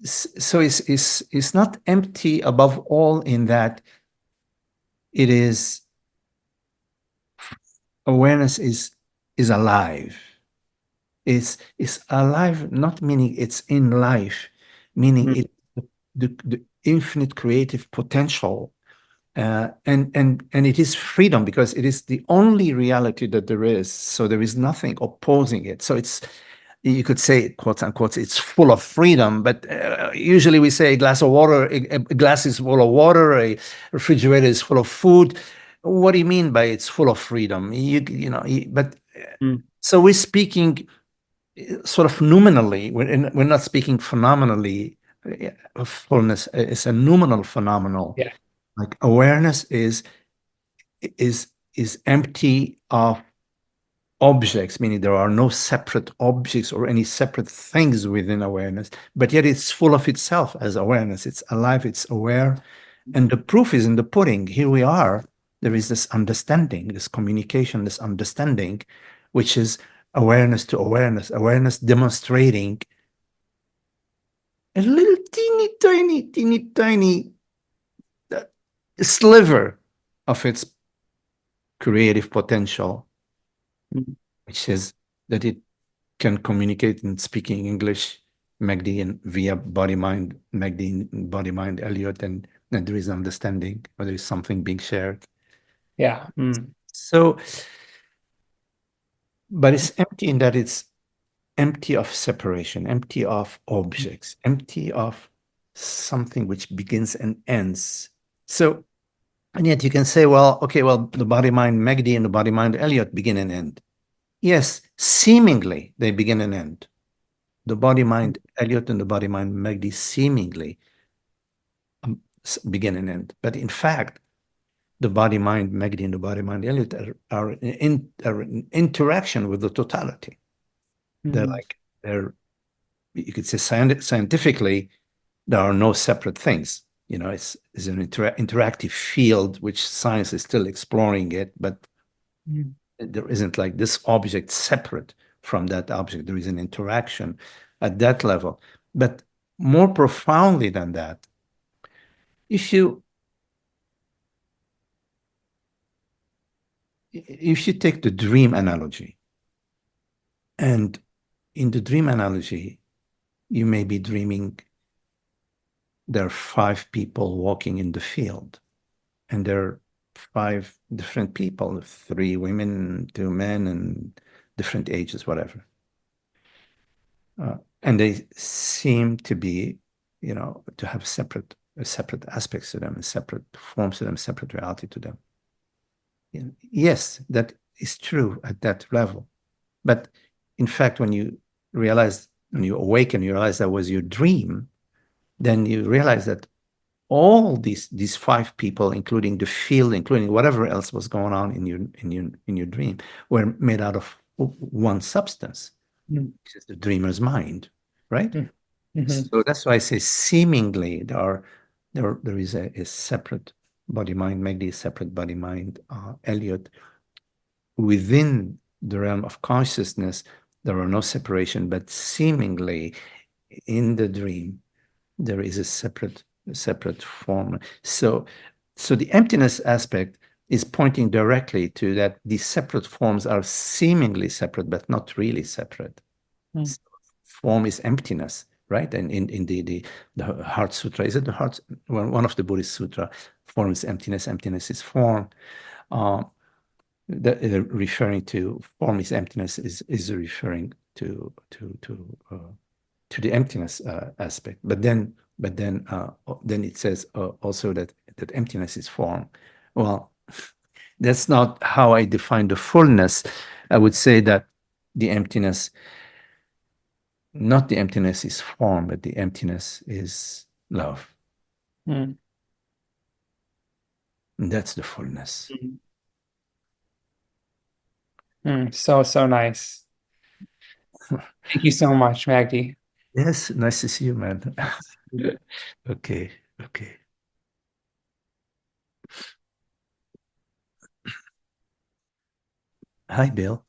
so it's not empty above all, in that it is awareness is alive. It's alive, not meaning it's in life, meaning the infinite creative potential, and it is freedom, because it is the only reality that there is. So there is nothing opposing it. So you could say, quote unquote, it's full of freedom, but usually we say a glass of water, a glass is full of water, a refrigerator is full of food. What do you mean by it's full of freedom? So we're speaking sort of nominally. We're not speaking phenomenally. Fullness is a nominal phenomenal. Yeah. Like awareness is empty of objects, meaning there are no separate objects or any separate things within awareness, but yet it's full of itself as awareness. It's alive, it's aware, and the proof is in the pudding. Here we are. There is this understanding, this communication, this understanding, which is awareness to awareness demonstrating a little teeny tiny sliver of its creative potential, which is that it can communicate in speaking English, Magdi, and via body-mind, Magdi, body-mind, Elliot, and there is understanding, or there is something being shared. Yeah. So, but it's empty in that it's empty of separation, empty of objects, empty of something which begins and ends. So, and yet you can say, well, okay, well, the body-mind Magdi and the body-mind Elliot begin and end. Yes, seemingly they begin and end. The body-mind Elliot and the body-mind Magdi seemingly begin and end. But in fact, the body-mind Magdi and the body-mind Elliot are in interaction with the totality. They're like, you could say scientifically, there are no separate things. You know, it's an interactive field, which science is still exploring it, but there isn't like this object separate from that object. There is an interaction at that level. But more profoundly than that, if you take the dream analogy, and in the dream analogy, you may be dreaming there are 5 people walking in the field, and there are 5 different people, 3 women, 2 men, and different ages, whatever. And they seem to be, you know, to have separate aspects to them, separate forms to them, separate reality to them. Yes, that is true at that level. But in fact, when you awaken, you realize that was your dream, then you realize that all these 5 people, including the field, including whatever else was going on in your dream, were made out of one substance, which is the dreamer's mind, right? So that's why I say seemingly there is a separate body mind, Magdi, separate body mind, Elliot. Within the realm of consciousness, there are no separation, but seemingly in the dream, there is a separate form. So the emptiness aspect is pointing directly to that these separate forms are seemingly separate, but not really separate. So form is emptiness, right? And in the Heart Sutra, is it the Heart? Well, one of the Buddhist sutra, form is emptiness, emptiness is form. Referring to form is emptiness is referring to the emptiness aspect. But then it says also that emptiness is form. Well, that's not how I define the fullness. I would say that the emptiness, not the emptiness is form, but the emptiness is love. And that's the fullness. So nice. Thank you so much, Magdi. Yes, nice to see you, man. Okay. Hi, Bill.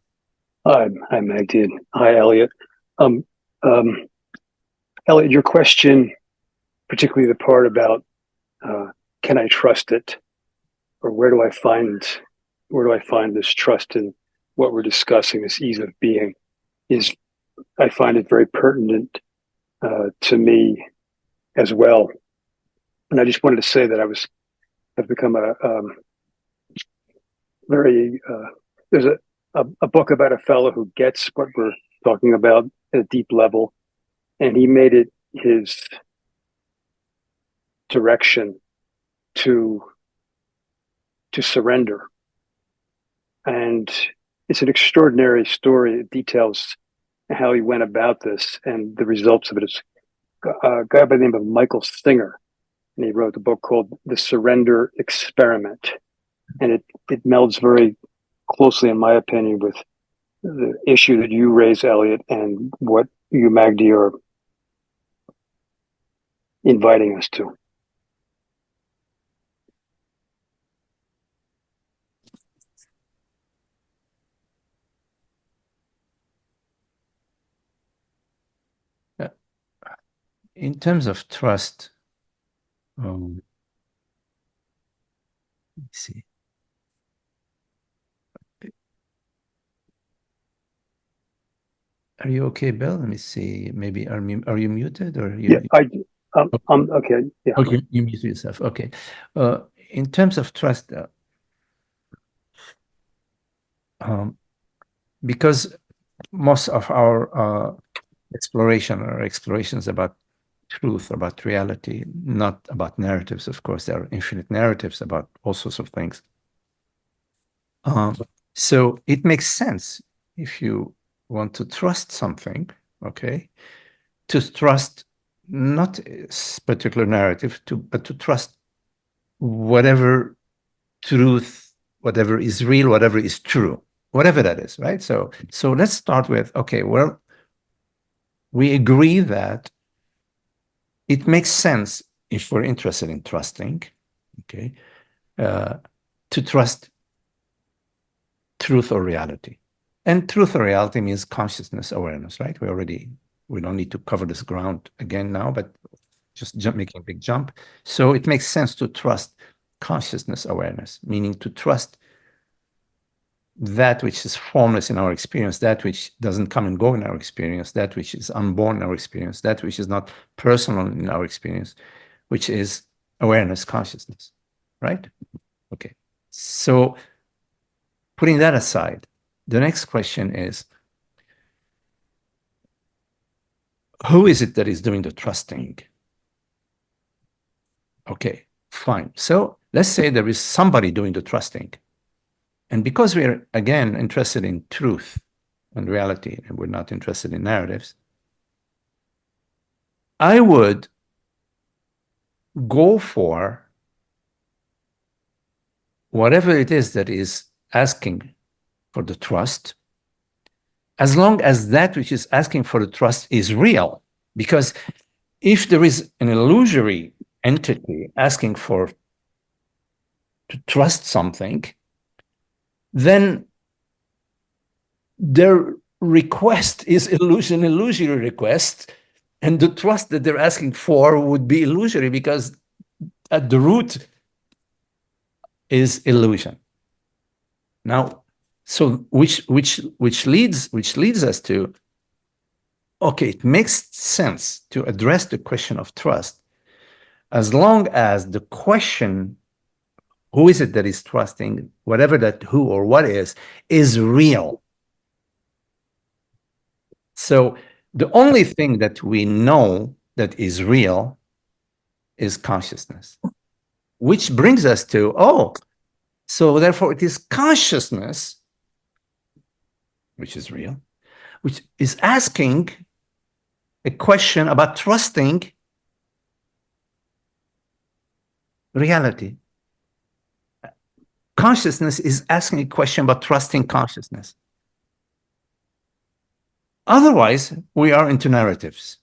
Hi, Magdi. Hi, Elliot. Elliot, your question, particularly the part about can I trust it, or where do I find this trust in what we're discussing, this ease of being, is I find it very pertinent to me as well. And I just wanted to say that I've become a very there's a book about a fellow who gets what we're talking about at a deep level, and he made it his direction to surrender. And it's an extraordinary story. It details how he went about this, and the results of it. Is a guy by the name of Michael Singer, and he wrote a book called The Surrender Experiment. And it melds very closely, in my opinion, with the issue that you raise, Elliot, and what you, Magdi, are inviting us to. In terms of trust, let me see. Are you okay, Bill? Let me see. Maybe are you muted or you? Yeah, okay. Yeah. Okay, you mute yourself. Okay. In terms of trust, because most of our explorations about truth, about reality, not about narratives. Of course, there are infinite narratives about all sorts of things. So it makes sense if you want to trust something, okay, to trust not a particular narrative, but to trust whatever truth, whatever is real, whatever is true, whatever that is, right? So let's start with, okay, well, we agree that it makes sense, if we're interested in trusting, okay, to trust truth or reality. And truth or reality means consciousness, awareness, right? We don't need to cover this ground again now, but just making a big jump. So it makes sense to trust consciousness awareness, meaning to trust that which is formless in our experience, that which doesn't come and go in our experience, that which is unborn in our experience, that which is not personal in our experience, which is awareness, consciousness, right? Okay. So putting that aside, the next question is, who is it that is doing the trusting? Okay, fine. So let's say there is somebody doing the trusting. And because we're, again, interested in truth and reality, and we're not interested in narratives, I would go for whatever it is that is asking for the trust, as long as that which is asking for the trust is real. Because if there is an illusory entity asking to trust something, then their request is illusory request, and the trust that they're asking for would be illusory, because at the root is illusion. Now, so which leads us to, okay, it makes sense to address the question of trust as long as the question, who is it that is trusting, whatever that who or what is real. So the only thing that we know that is real is consciousness, which brings us to, so therefore it is consciousness, which is real, which is asking a question about trusting reality. Consciousness is asking a question about trusting consciousness. Otherwise, we are into narratives.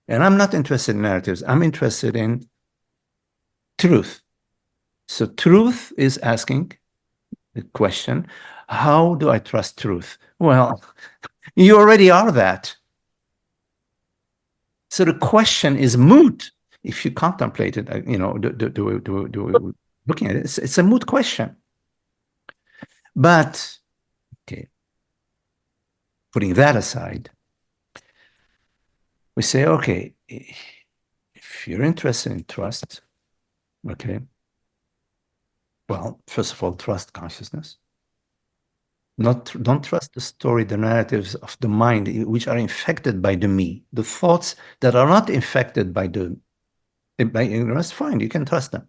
And I'm not interested in narratives. I'm interested in truth. So truth is asking the question, how do I trust truth? Well, you already are that. So the question is moot if you contemplate it, looking at it, it's a moot question. But, okay, putting that aside, we say, okay, if you're interested in trust, okay, well, first of all, trust consciousness. Don't trust the story, the narratives of the mind, which are infected by the me. The thoughts that are not infected by ignorance, fine, you can trust them.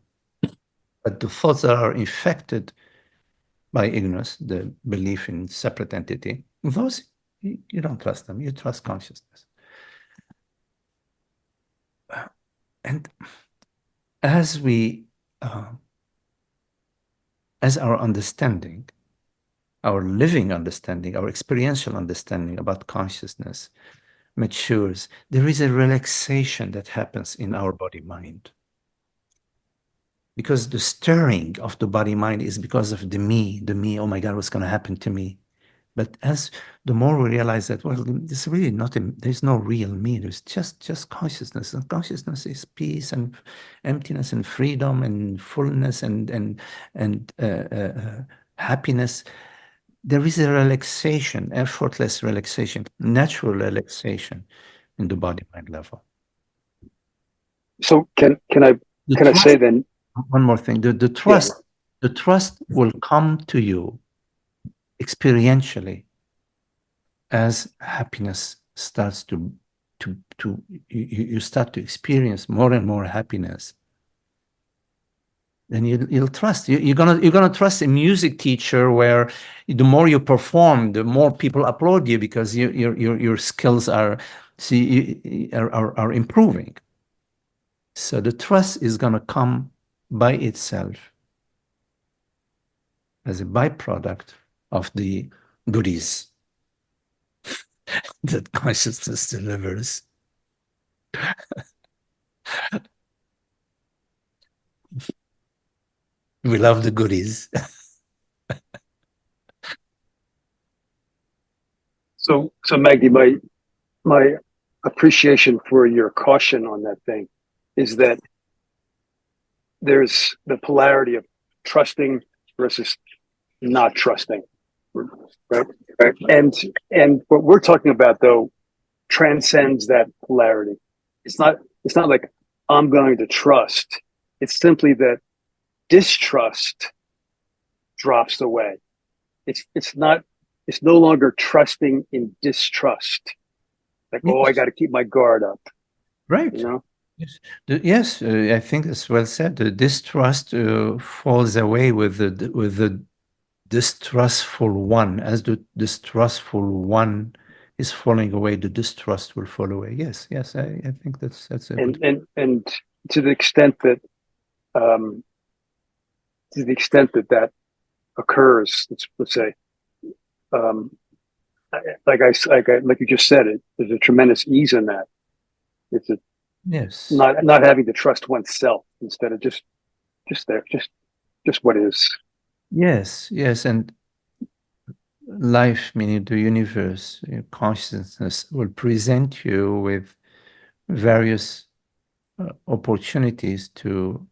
But the thoughts that are infected by ignorance, the belief in separate entity, those, you don't trust them, you trust consciousness. And as our understanding, our living understanding, our experiential understanding about consciousness matures, there is a relaxation that happens in our body-mind. Because the stirring of the body-mind is because of the me, oh my God, what's going to happen to me? But as the more we realize that, well, there's really there's no real me, there's just consciousness. And consciousness is peace and emptiness and freedom and fullness and happiness. There is a relaxation, effortless relaxation, natural relaxation in the body-mind level. So can I say then? One more thing, the trust will come to you experientially as happiness starts you start to experience more and more happiness. Then you'll trust. You're gonna trust a music teacher where the more you perform, the more people applaud you because your skills are improving. So the trust is gonna come by itself as a byproduct of the goodies. that consciousness delivers. We love the goodies. So Magdi, my appreciation for your caution on that thing is that there's the polarity of trusting versus not trusting, right? And what we're talking about though transcends that polarity. It's not like I'm going to trust. It's simply that distrust drops away. It's no longer trusting in distrust. Like, Yes. oh, I got to keep my guard up. Right. You know? Yes, I think that's well said. The distrust falls away with the distrustful one. As the distrustful one is falling away, the distrust will fall away. Yes, I think that's a good. And to the extent that that occurs, let's say, like you just said, there's a tremendous ease in that. It's a Yes. not having to trust oneself instead of just what is. Yes, and life, meaning the universe, consciousness, will present you with various opportunities to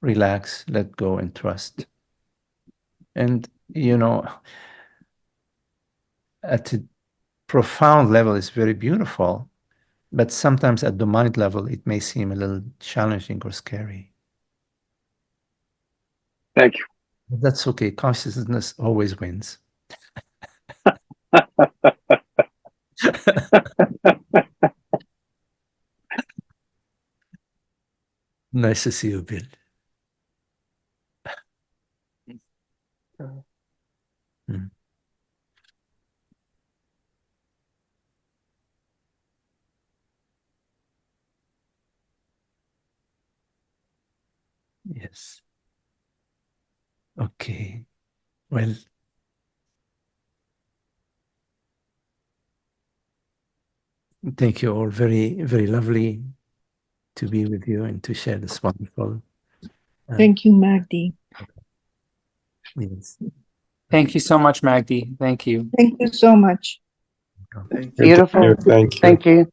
relax, let go, and trust. And at a profound level, it's very beautiful, but sometimes at the mind level, it may seem a little challenging or scary. Thank you. But that's okay. Consciousness always wins. Nice to see you, Bill. Mm. Yes. Okay. Well, thank you all. Very, very lovely to be with you and to share this wonderful. Thank you, Magdi. Yes. Thank you so much, Magdi. Thank you. Thank you so much. Thank you. Beautiful. Thank you. Thank you.